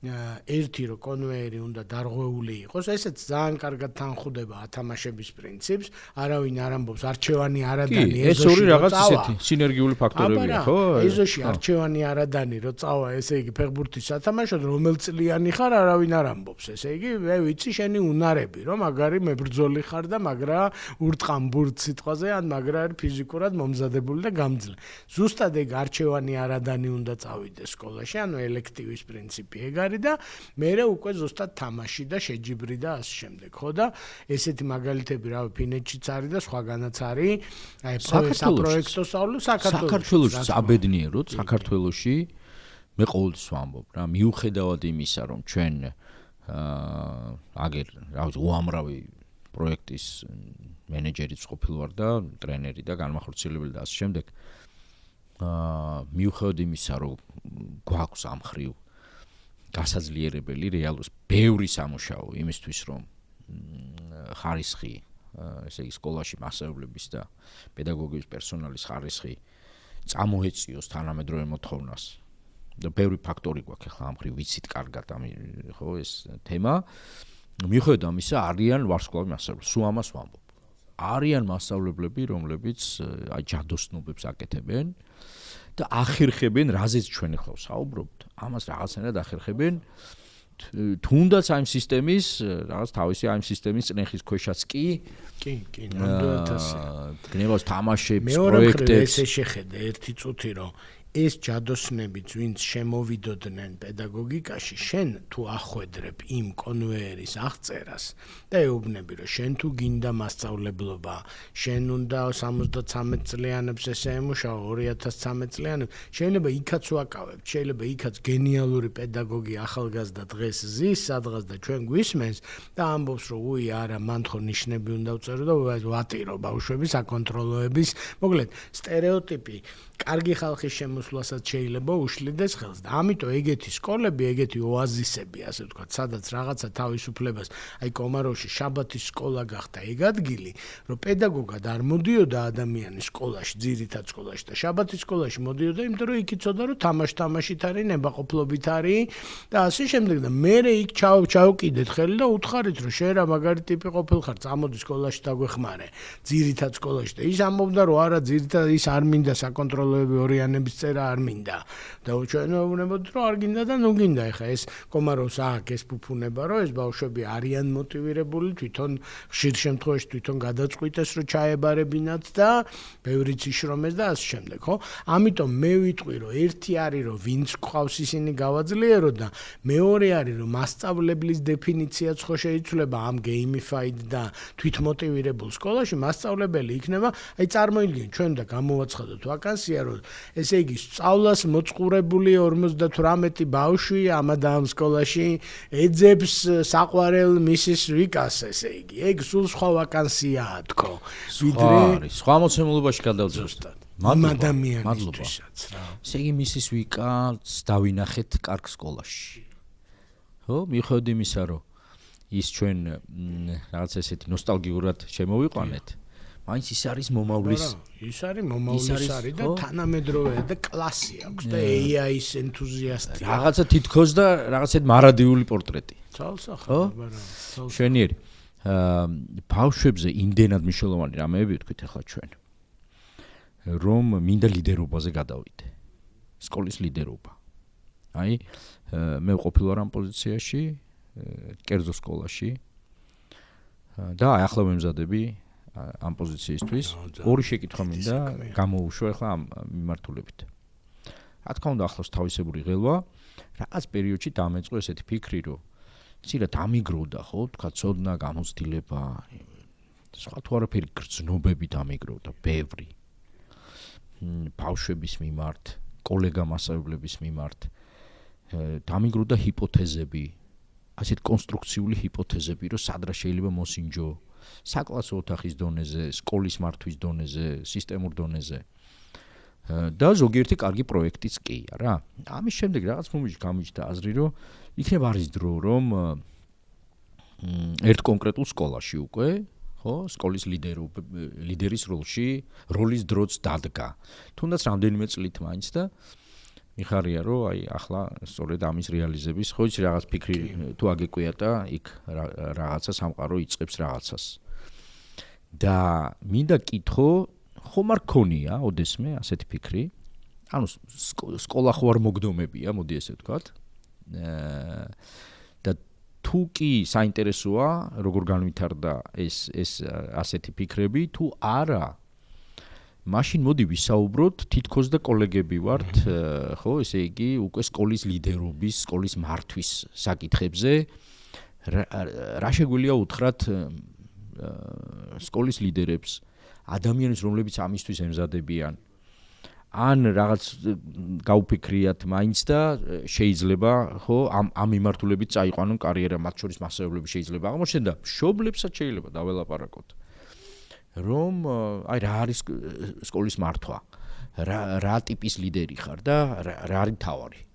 Speaker 2: ერთი რო კონვეიერი უნდა დარღვეული იყოს, ესეც ძალიან კარგად თანხმდება ათამაშების პრინციპს, არავინ არ ამბობს არჩევანი არადანი
Speaker 1: ეზოში. ეს ორი რაღაც ისეთი სინერგიული ფაქტორებია, ხო?
Speaker 2: ეზოში არჩევანი არადანი რო წავა, ესე იგი ფეხბურთის სათამაშოდ რომელ წლიანი ხარ, არავინ არ ამბობს, ესე იგი მე ვიცი შენი უნარები, რომ მაგარი მებრძოლი ხარ და მაგრა ურტყამ ბურთ სიტყვაზე, ან მაგრა არ ფიზიკურად მომზადებული და გამძლე. ზუსტად ეგ არჩევანი არადანი უნდა წავიდეს სკოლაში, ანუ ელექტივის პრინციპი ეგ და მერე უკვე ზუსტად თამაში და შეჯიბრი და ასე შემდეგ, ხო და ესეთი მაგალითები რავი ფინეთშიც არის და სხვაგანაც არის, აი პროექტო სწავლობ
Speaker 1: საქართველოში აბედნიეროდ საქართველოში მე ყოველთვის ვამბობ რა მიუხედავად იმისა რომ ჩვენ აგერ რავი უამრავი პროექტის მენეჯერიც ყოფილი ვარ და ტრენერი და განმახორციელებელი და ასე შემდეგ მიუხედავად იმისა რომ გვაქვს ამ ხრივ გასაძლიერებელი რეალურს ბევრი სამუშაო იმისთვის რომ ხარისხი ესე იგი სკოლაში მასწავლებლების და პედაგოგების პერსონალის ხარისხი წამოეწიოს თანამედროვე მოთხოვნას და ბევრი ფაქტორი გვაქვს ახლა ამ ხრივ ვიცით კარგად ხო ეს თემა მიუხედავად ამისა არიან ვარსკვლავი მასწავლებლები სულ ამას ვამბობ არიან მასწავლებლები რომლებიც აი ჯადოსნობებს აკეთებენ და ახერხებენ რაზეც ჩვენ ახლა ვსაუბრობთ ამას რაღაცნაირად ახერხებენ თუნდაც ამ სისტემის რაღაც თავისი ამ სისტემის წნეხის ქვეშაც კი
Speaker 2: ნამდვილად ასე
Speaker 1: გნევას თამაშებს
Speaker 2: პროექტებს მეორე ესე შეხედე ერთი წუთი რომ ეს ჯადოსნები ვინც შემოვიდოდნენ პედაგოგიკაში შენ თუ ახვედრებ იმ კონვეიერის აღწერას და ეუბნები რომ შენ თუ გინდა მასწავლებლობა შენ უნდა 73 წლიანებს ესე ემუშაო 2013 წლიანებს შეიძლება იქაც ვაკავებ შეიძლება იქაც გენიალური პედაგოგი ახალგაზრდა დღეს ზის სადღაც და ჩვენ გვისმენს და ამბობს რომ უი არა მან ხო ნიშნები უნდა ვწერო და ვატირო ბავშვები საკონტროლოების მოკლედ სტერეოტიპი კარგი ხალხის შემოსვლასაც შეიძლება უშლიდეს ხელს და ამიტომ ეგეთი სკოლები, ეგეთი ოაზისები, ასე ვთქვათ, სადაც რაღაცა თავისუფლებას, აი კომაროვში შაბათის სკოლა გახდა ეგ ადგილი, რომ პედაგოგად არ მოდიოდა ადამიანი სკოლაში, ძირითად სკოლაში და შაბათის სკოლაში მოდიოდა, იმიტომ რომ იქ იცოდა რომ თამაშით არის, ნებაყოფლობით არის და ასე შემდეგ და მერე იქ ჩავკიდეთ ხელი და უთხარით რომ შენ რა მაგარი ტიპი ყოფილხარ, წამოდი სკოლაში დაგვეხმარე, ძირითად სკოლაში და ის ამბობდა რომ არა, ძირითად ის არ მინდა საკონტროლო ორიანების წერა არ მინდა და ჩვენ ვუნებოდ რომ არ გინდა და ნუ გინდა ეხა ეს კომაროვს აქვს ეს ფუფუნება რომ ეს ბავშვები არიან მოტივირებული თვითონ ხშირ შემთხვევაში თვითონ გადაწყვიტეს რომ ჩაებარებინათ და ბევრიც იშრომეს და ასე შემდეგ ხო ამიტომ მე ვიტყვი რომ ერთი არის რომ ვინც ყავს ისინი გავაძლიერო და მეორე არის რომ მასწავლებლის დეფინიციაც ხო შეიცვლება ამ გეიმიფაიდ და თვითმოტივირებულ სკოლაში მასწავლებელი იქნება აი წარმოიდგინე ჩვენ და გამოვაცხადოთ ვაკანსია ესე იგი სწავლას მოწყურებული 58 ბავშვი ამადამ სკოლაში ეძებს საყვარელ მისის ვიკას ესე იგი ეგ სულ სხვა ვაკანსიაა თქო
Speaker 1: ვიდრე სხვა მოცემულობაში გადავწევთ
Speaker 2: ამ ადამიანისთვისაც რა
Speaker 1: ესე იგი მისის ვიკას დავინახეთ კარგ სკოლაში ხო მიხედავთ იმისა რომ ის ჩვენ რაღაც ესეთი ნოსტალგიურად შემოვიყვანეთ მაინც ის არის მომავლის
Speaker 2: ის არის და თანამედროვე და კლასი აქვს და AI-ის ენთუზიასტი
Speaker 1: რაღაცა თითქოს და რაღაცეთ მარადიული პორტრეტი
Speaker 2: ცალსახელობა
Speaker 1: შვენიერი ბავშვებზე იმდენად მნიშვნელოვანი რამეები ვთქვით ახლა ჩვენ რომ მინდა ლიდერობაზე გადავიდე სკოლის ლიდერობა აი მე ვყოფილი ვარ ამ პოზიციაში კერძო სკოლაში და ახლა ვემზადები ამ პოზიციისთვის ორი შეკითხვა მინდა გამოუშვა ახლა ამ მიმართულებით. რა თქმა უნდა ახლოს თავისებური ღელვა, რაღაც პერიოდში დამეწყო ესეთი ფიქრი, რომ იცი რა დამიგროვდა ხო, თქვა ცოდნა, გამოცდილება, სხვა თუ არაფერი გრძნობები დამიგროვდა, ბევრი. ბავშვების მიმართ, კოლეგა მასწავლებლების მიმართ დამიგროვდა ჰიპოთეზები, ასეთ კონსტრუქციული ჰიპოთეზები, რომ სადრა შეიძლება მოსინჯო საკლასო ოთახის დონეზე, სკოლის მართვის დონეზე, სისტემურ დონეზე. და ზოგიერთი კარგი პროექტიც კია რა. ამის შემდეგ რაღაც მომიჯ გამიჯდა აზრი, რომ იქნება არის დრო, რომ ერთ კონკრეტულ სკოლაში უკვე, ხო, სკოლის ლიდერის როლის დროც დადგა. თუნდაც რამდენიმე წლით მაინც და მიხარია, რომ აი ახლა სწორედ ამის რეალიზების, ხო იცი რაღაც ფიქრი თუ აგეკვია და იქ რაღაცა სამყარო იწყებს რაღაცას. და მინდა კითხო, ხომ არ ქონია ოდესმე ასეთი ფიქრი? ანუ სკოლა ხო არ მოგდომებია, მოდი ესე ვთქვათ. და თუ კი საინტერესოა, როგორ განვითარდა ეს ასეთი ფიქრები, თუ არა, მაშინ მოდი ვისაუბროთ, თითქოს და კოლეგები ვართ, ხო, ესე იგი, უკვე სკოლის ლიდერობის, სკოლის მართვის საკითხებზე. რა შეგვიძლია უთხრათ სკოლის ლიდერებს, ადამიანებს, რომლებიც ამისთვის ემზადებიან, ან რაღაც გაუფიქრიათ მაინც და შეიძლება, ხო, ამ მიმართულებით წაიყვანონ კარიერა, მათ შორის მასწავლებლები შეიძლება აღმოჩნდეთ და მშობლებსაც შეიძლება დაველაპარაკოთ. რომ აი რა არის სკოლის მართვა, რა ტიპის ლიდერი ხარ და რა არის თავარი.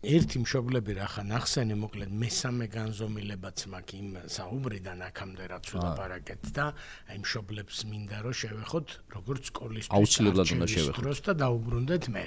Speaker 2: ერთი მშობლები რა ხან ახსენე მოკლედ მესამე განზომილებაც მაქვს იმ საუბრიდან აქამდე რაც ვლაპარაკეთ და აი მშობლებს მინდა რომ შევეხოთ როგორც სკოლის
Speaker 1: აუცილებლად უნდა შევეხოთ
Speaker 2: და დაუბრუნდეთ მე.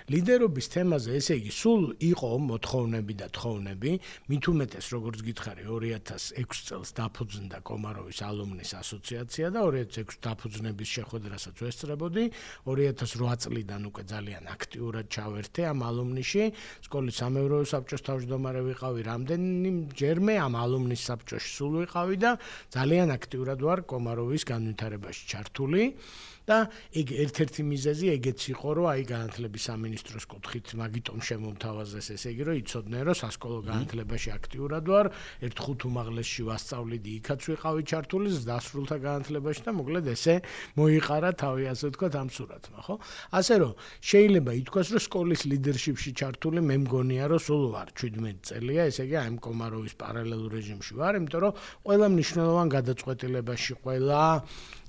Speaker 2: ლიდერობის თემაზე ესე იგი სულ იყო მოთხოვნები და თხოვნები, მით უმეტეს როგორც გითხარი 2006 წელს დაფუძნდა კომაროვის ალუმნის ასოციაცია და 2006 დაფუძნების შეხვედრასაც ვესწრებოდი, 2008 წლიდან უკვე ძალიან აქტიურად ჩავერთე ამ ალუმნიში, სკოლის სამეურვეო საბჭოს თავმჯდომარე ვიყავი, რამდენიმეჯერმე ამ ალუმნის საბჭოში სულ ვიყავი და ძალიან აქტიურად ვარ კომაროვის განვითარებაში ჩართული. და ეგ ერთ-ერთი მიზეზი ეგეც იყო, რომ აი განათლების სამინისტროს კუთხით მაგიტომ შემომთავაზეს, ესე იგი, რომ იცოდნენ, რომ სასკოლო განათლებაში აქტიურად ვარ, ერთ-ხუთ უმაღლესში ვასწავლიდი, იქაც ვიყავი ჩართული დასრულთა განათლებაში და მოკლედ ესე მოიყარა თავი, ასე ვთქვათ, ამ სურათმა, ხო? ასე რომ შეიძლება ითქვას, რომ სკოლის ლიდერშიპში ჩართული მე მგონია, რომ სულ ვარ 17 წელია, ესე იგი, აი კომაროვის პარალელურ რეჟიმში ვარ, იმიტომ რომ ყველა მნიშვნელოვან გადაწყვეტილებაში, ყველა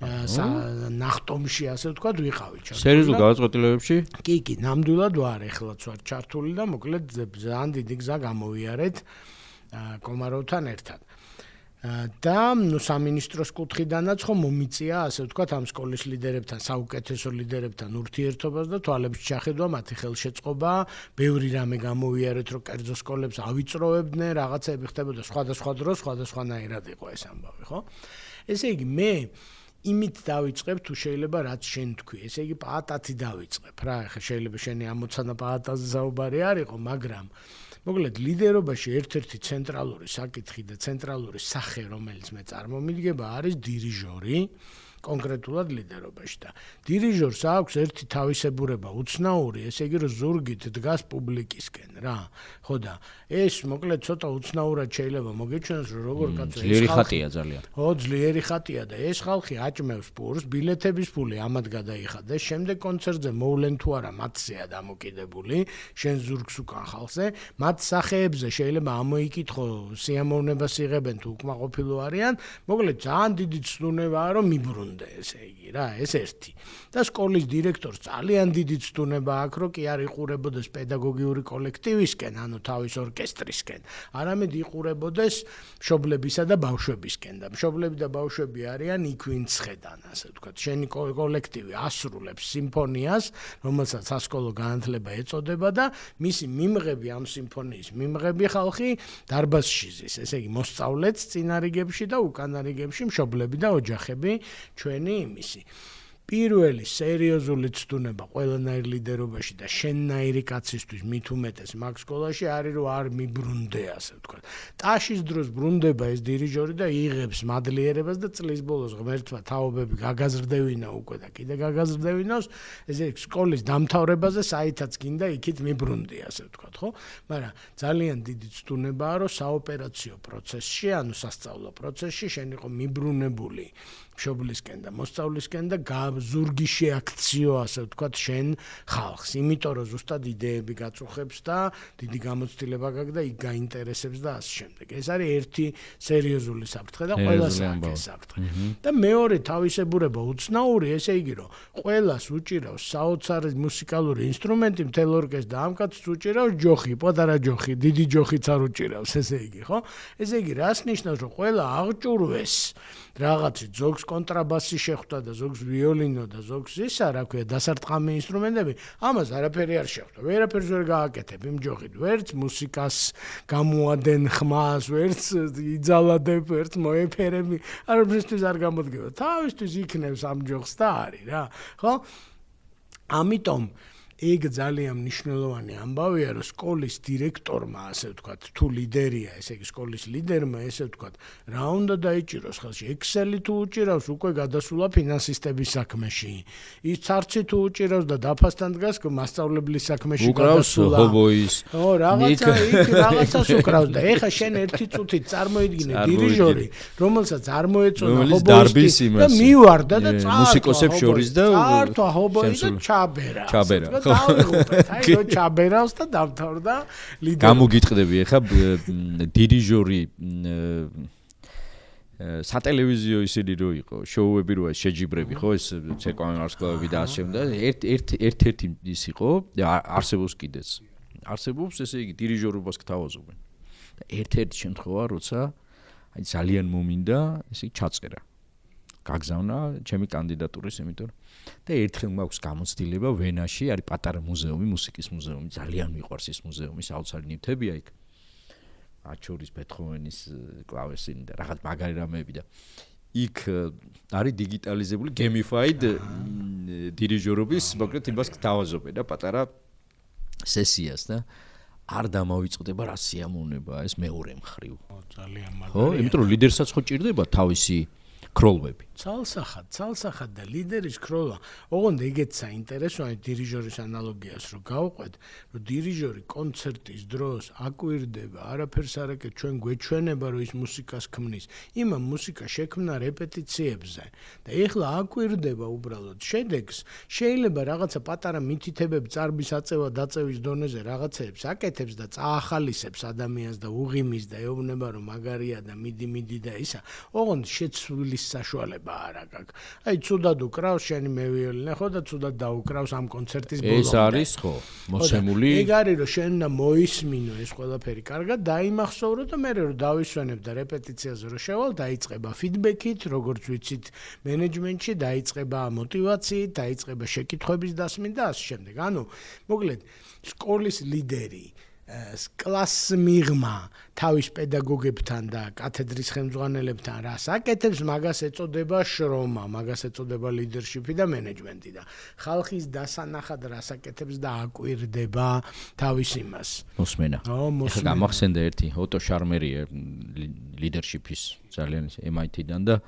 Speaker 2: ნახტომში ასე ვთქვათ ვიყავი ჩართული.
Speaker 1: სერიოზულ გადაწყვეტილებებში?
Speaker 2: კი, ნამდვილად ვარ, ეხლაც ვარ ჩართული და მოკლედ ძალიან დიდი გზა გამოვიარეთ კომაროვთან ერთად. და სამინისტროს კუთხიდანაც ხომ მომიწია, ასე ვთქვათ, ამ სკოლის ლიდერებთან, საუკეთესო ლიდერებთან ურთიერთობას და თვალებს ჩახედვა, მათი ხელშეწყობა, ბევრი რამე გამოვიარეთ, რომ კერძო სკოლებს ავიწროვებდნენ, რაღაცები ხდებოდა სხვადასხვა დროს, სხვადასხვანაირად იყო ეს ამბავი, ხო? ესე იგი, მე იმით დავიწყებ თუ შეიძლება რაც შენ თქვი. ესე იგი პაატათი დავიწყებ რა. ეხლა შეიძლება შენი ამოცანა პაატაზე საუბარი არ იყო, მაგრამ მოკლედ ლიდერობაში ერთ-ერთი ცენტრალური საკითხი და ცენტრალური სახე, რომელიც მე წარმომიდგება, არის დირიჟორი. კონკრეტულად ლიდერობაში და დირიჟორს აქვს ერთი თავისებურება უცნაური, ესე იგი რომ ზურგით დგას პუბლიკისკენ რა. ხო და ეს მოკლედ ცოტა უცნაურად შეიძლება მოგეჩვენოს რომ როგორ კაცო ეს
Speaker 1: ძლიერი ხატია ძალიან.
Speaker 2: ხო, ძლიერი ხატია და ეს ხალხი აჭმევს პურს, ბილეთების ფული ამად გადაიხადეს, შემდეგ კონცერტზე მოვლენ თუ არა მათზეა დამოკიდებული, შენ ზურგს უკან ხალხზე, მათ სახეებზე შეიძლება ამოიკითხო, სიამოვნებას იღებენ თუ უკმაყოფილო არიან, მოკლედ ძალიან დიდი ცდუნებაა რომ მიბრუნდნენ. ესე იგი რა, ეს ერთი. და სკოლის დირექტორს ძალიან დიდი ცდუნება აქვს, რომ კი არ იყურებოდეს პედაგოგიური კოლექტივისკენ, ანუ თავის ორკესტრისკენ, არამედ იყურებოდეს მშობლებისა და ბავშვებისკენ და მშობლები და ბავშვები არიან იქ ვინც ხედან, ასე ვთქვათ. შენი კოლექტივი ასრულებს სიმფონიას, რომელსაც სასკოლო განათლება ეწოდება და მისი მიმღები ამ სიმფონიის მიმღები ხალხი დარბაზში ზის, ესე იგი მოსწავლეც წინა რიგებში და უკანა რიგებში მშობლები და ოჯახები ჩვენი იმისი. პირველი სერიოზული ცდუნება ყველანაირ ლიდერობაში და შენნაირი კაცისთვის მით უმეტეს მაგ სკოლაში არის რომ არ მიბრუნდე, ასე ვთქვათ. ტაშის დროს ბრუნდება ეს დირიჟორი და იღებს მადლიერებას და წლის ბოლოს ღმერთმა თაობები გაგაზრდევინა უკვე და კიდე გაგაზრდევინავს, ესე სკოლის დამთავრებაზე საითაც გინდა იქით მიბრუნდე, ასე ვთქვათ, ხო? მაგრამ ძალიან დიდი ცდუნებაა რომ საოპერაციო პროცესში, ანუ სასწავლო პროცესში შენ იყო მიბრუნებული მშობლისკენ და მოსწავლისკენ და ზურგი შეაქციო, ასე ვთქვათ, შენ ხალხს. იმიტომ რომ ზუსტად იდეები გაწუხებს და დიდი გამოცდილება გაქვს და იქ გაინტერესებს და ასე შემდეგ. ეს არის ერთი სერიოზული საფრთხე და ყველას აქვს საფრთხე. და მეორე თავისებურება უცნაური, ესე იგი რომ ყველას უჭირავს საოცარი მუსიკალური ინსტრუმენტი მთელ ორკესტრს და ამ კაცს უჭირავს ჯოხი, პატარა ჯოხი, დიდი ჯოხიც არ უჭირავს, ესე იგი, ხო? ესე იგი, რას ნიშნავს, რომ ყველა აღჭურვეს რაღაცით, ზოგს კონტრაბასი შეხვდა და ზოგს ვიოლინო და ზოგს ისა, რა ქვია, დასარტყამი ინსტრუმენტები, ამას არაფერი არ შეხვდა. ვერაფერს ვერ გააკეთებ იმ ჯოხით, ვერც მუსიკას გამოადენ ხმას, ვერც იძალადებ, ვერც მოეფერები, არაფერთვის არ გამოდგება. თავისთვის იქნევს ამ ჯოხს და არის რა, ხო? ამიტომ ეგ ძალიან მნიშვნელოვანი ამბავია, რომ სკოლის დირექტორმა, ასე ვთქვათ, თუ ლიდერია, ესე იგი სკოლის ლიდერმა, ესე ვთქვათ, რა უნდა დაიჭიროს ხელში? Excel-ი თუ უჭირავს, უკვე გადასულა ფინანსისტების საქმეში. ის ცარცი თუ უჭირავს და დაფასთან დგას, მასწავლებლის საქმეში გადასულა.
Speaker 1: ჰობოის.
Speaker 2: ო, რაღაცას უკრავს და ეხა შენ ერთი წუთით წარმოიდგინე დირიჟორი, რომელსაც არ მოეწონა ჰობოისტი და მივარდა და
Speaker 1: მუსიკოსებს შორის და
Speaker 2: წართვა ჰობოი და ჩაბერა. აი რო ჩაბერავს და დამთავრდა ლიდერი.
Speaker 1: გამოგიტყდები ახლა დირიჟორი სატელევიზიო ისინი რო იყო, შოუები რო შეჯიბრები, ხო, ეს ცეკვავენ ვარსკვლავები და ასე შემდეგ. ერთ-ერთი ის იყო, არსებობს კიდეც. არსებობს, ესე იგი დირიჟორობას გთავაზობენ. და ერთ-ერთი შემთხვევა, როცა აი ძალიან მომინდა, ესე იგი ჩაწერა. გაგზავნა ჩემი კანდიდატურის, იმიტომ და ერთხელ მაქვს გამოცდილება ვენაში, არის პატარა მუზეუმი, მუსიკის მუზეუმი, ძალიან მიყვარს ეს მუზეუმი, საოცარი ნივთებია იქ. აჩურის ბეთჰოვენის კლავესინი და რაღაც მაგარი რამეები და იქ არის დიგიტალიზებული gamified დირიჟორობის, მოკლედ იმას გთავაზობენ და პატარა სესიას და არ დამოვიწყდება რა სიამოვნებაა ეს მეორე მხრივ.
Speaker 2: ძალიან მაგარია.
Speaker 1: ხო, იმიტომ რომ ლიდერსაც ხო ჭირდება თავისი ქროლვები.
Speaker 2: ცალსახად და ლიდერის ქროლა. ოღონდ ეგეც საინტერესოა დირიჟორის ანალოგიას რო გავყვეთ, რომ დირიჟორი კონცერტის დროს აკვირდება, არაფერს არ აკეთებს, ჩვენ გვეჩვენება, რომ ის მუსიკას ქმნის. იმან მუსიკა შექმნა რეპეტიციებზე და ეხლა აკვირდება უბრალოდ შედეგს. შეიძლება რაღაცა პატარა მითითებები წარბის აწევა დაწევის დონეზე რაღაცეებს აკეთებს და წაახალისებს ადამიანს და უღიმის და ეუბნება, რომ მაგარია და მიდი და ისა. ოღონდ შეცვლის საშუალება არ აქვს. აი ცუდად უკრავს შენი მევიოლინე ხო და ცუდად დაუკრავს ამ კონცერტის ბოლომდე.
Speaker 1: ეს არის ხო, მოსემული.
Speaker 2: ეგ არის რომ შენ უნდა მოისმინო ეს ყველაფერი კარგად, დაიმახსოვრო და მე რომ დავისვენებ და რეპეტიციაზე რომ შევალ, დაიწყება ფიდბექით, როგორც ვიცით, მენეჯმენტში დაიწყება მოტივაციით, დაიწყება შეკითხვების დასმით და ასე შემდეგ. ანუ მოკლედ სკოლის ლიდერი კლასს მიღმა თავის პედაგოგებთან და კათედრის ხელმძღვანელებთან რას აკეთებს, მაგას ეწოდება შრომა, მაგას ეწოდება ლიდერშიპი და მენეჯმენტი და ხალხის დასანახად რას აკეთებს და აკვირდება თავის იმას.
Speaker 1: მოსმენა. ეხლა გამახსენდა ერთი ოტო შარმერია ლიდერშიპის ძალიან MIT-დან და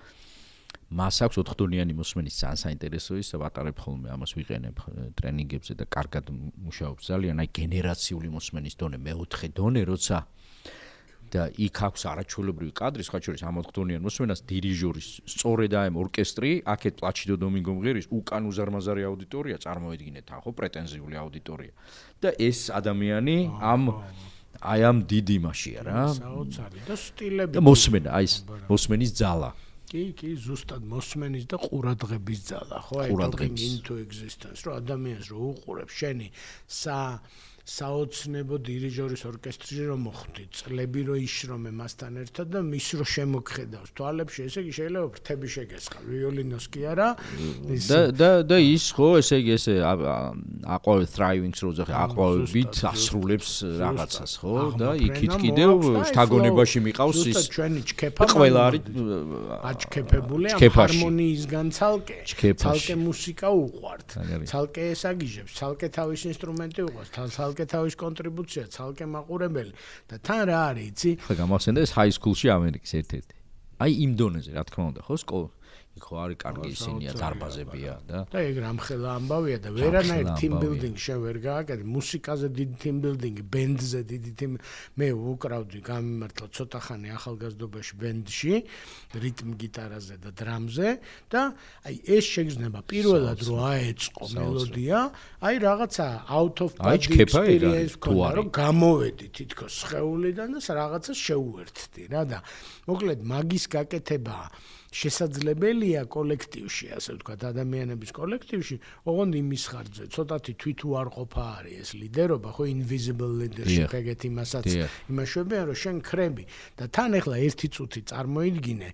Speaker 1: მას აქვს 4 დონიანი მოსმენის ძალიან საინტერესო ის ვატარებ ხოლმე ამას ვიყენებ ტრენინგებზე და კარგად მუშაობს ძალიან აი გენერაციული მოსმენის დონე მეოთხე დონე როცა და იქ აქვს არაჩვეულებრივი კადრი სხვა შორის ამ 4 დონიან მოსმენას დირიჟორის სწორედ აი ამ ორკესტრი აქეთ პლაჩიდო დომინგო მღერის უკან უზარმაზარი აუდიტორია წარმოედგინეთ ხო პრეტენზიული აუდიტორია და ეს ადამიანი აი ამ დიდ იმაშია რა
Speaker 2: საოცარი და სტილები
Speaker 1: და მოსმენა აი მოსმენის ძალა
Speaker 2: კი, ზუსტად მოსმენის და ყურადღების ძალა, ხო? აი, talking into existence, რომ ადამიანს რო უყურებ, შენი საოცნებო დირიჟორის ორკესტრი რომ მოხვდი, წლები რო იშრომე მასთან ერთად და მის რო შემოგხედავს თვალებში, ესე იგი შეიძლება ფრთები შეგესხა, ვიოლინოს კი არა, ის
Speaker 1: და ის ხო, ესე იგი ესე აყვავ thriving-ს რო ძახი, აყვავებით ასრულებს რაღაცას, ხო? და იქით კიდევ შთაგონებაში მიყავს ის
Speaker 2: ზუსტად ჩვენი ჩქეფა
Speaker 1: ყველა არის
Speaker 2: აჩქეფებული ამ ჰარმონიისგან ცალკე მუსიკა უყვართ, ცალკე ესაგიჟებს, ცალკე თავის ინსტრუმენტი უყვართ, ცალკე თავის კონტრიბუცია, ცალკე მაყურებელი და თან რა არის, იცი?
Speaker 1: ხო, გამახსენდა ეს high school-ში ამერიკის ერთ-ერთი. აი იმ დონეზე, რა თქმა უნდა, ხო, იქ ხო არის კარგი ისინია, დარბაზებია და
Speaker 2: ეგ რამხელა ამბავია და ვერანაირ team building შენ ვერ გააკეთე, მუსიკაზე დიდი team building, ბენდზე დიდი team მე უკრავდი გამიმართლა ცოტა ხანი ახალგაზრდობაში ბენდში, რიტმ გიტარაზე და დრამზე და აი ეს შეგრძნება პირველად რო აეწყო მელოდია, აი რაღაცა out of body experience ქონდა, რომ გამოვედი თითქოს სხეულიდან და რაღაცა შეუერთდი რა და მოკლედ მაგის გაკეთება შესაძლებელია კოლექტივში, ასე ვთქვათ, ადამიანების კოლექტივში, ოღონდ იმის ხარჯზე, ცოტათი თვითუარყოფა არის ეს ლიდერობა, ხო, invisible leadership ეგეთ იმასაც იმაშვებიან, რომ შენ ხრები და თან ახლა ერთი წუთი წარმოიდგინე,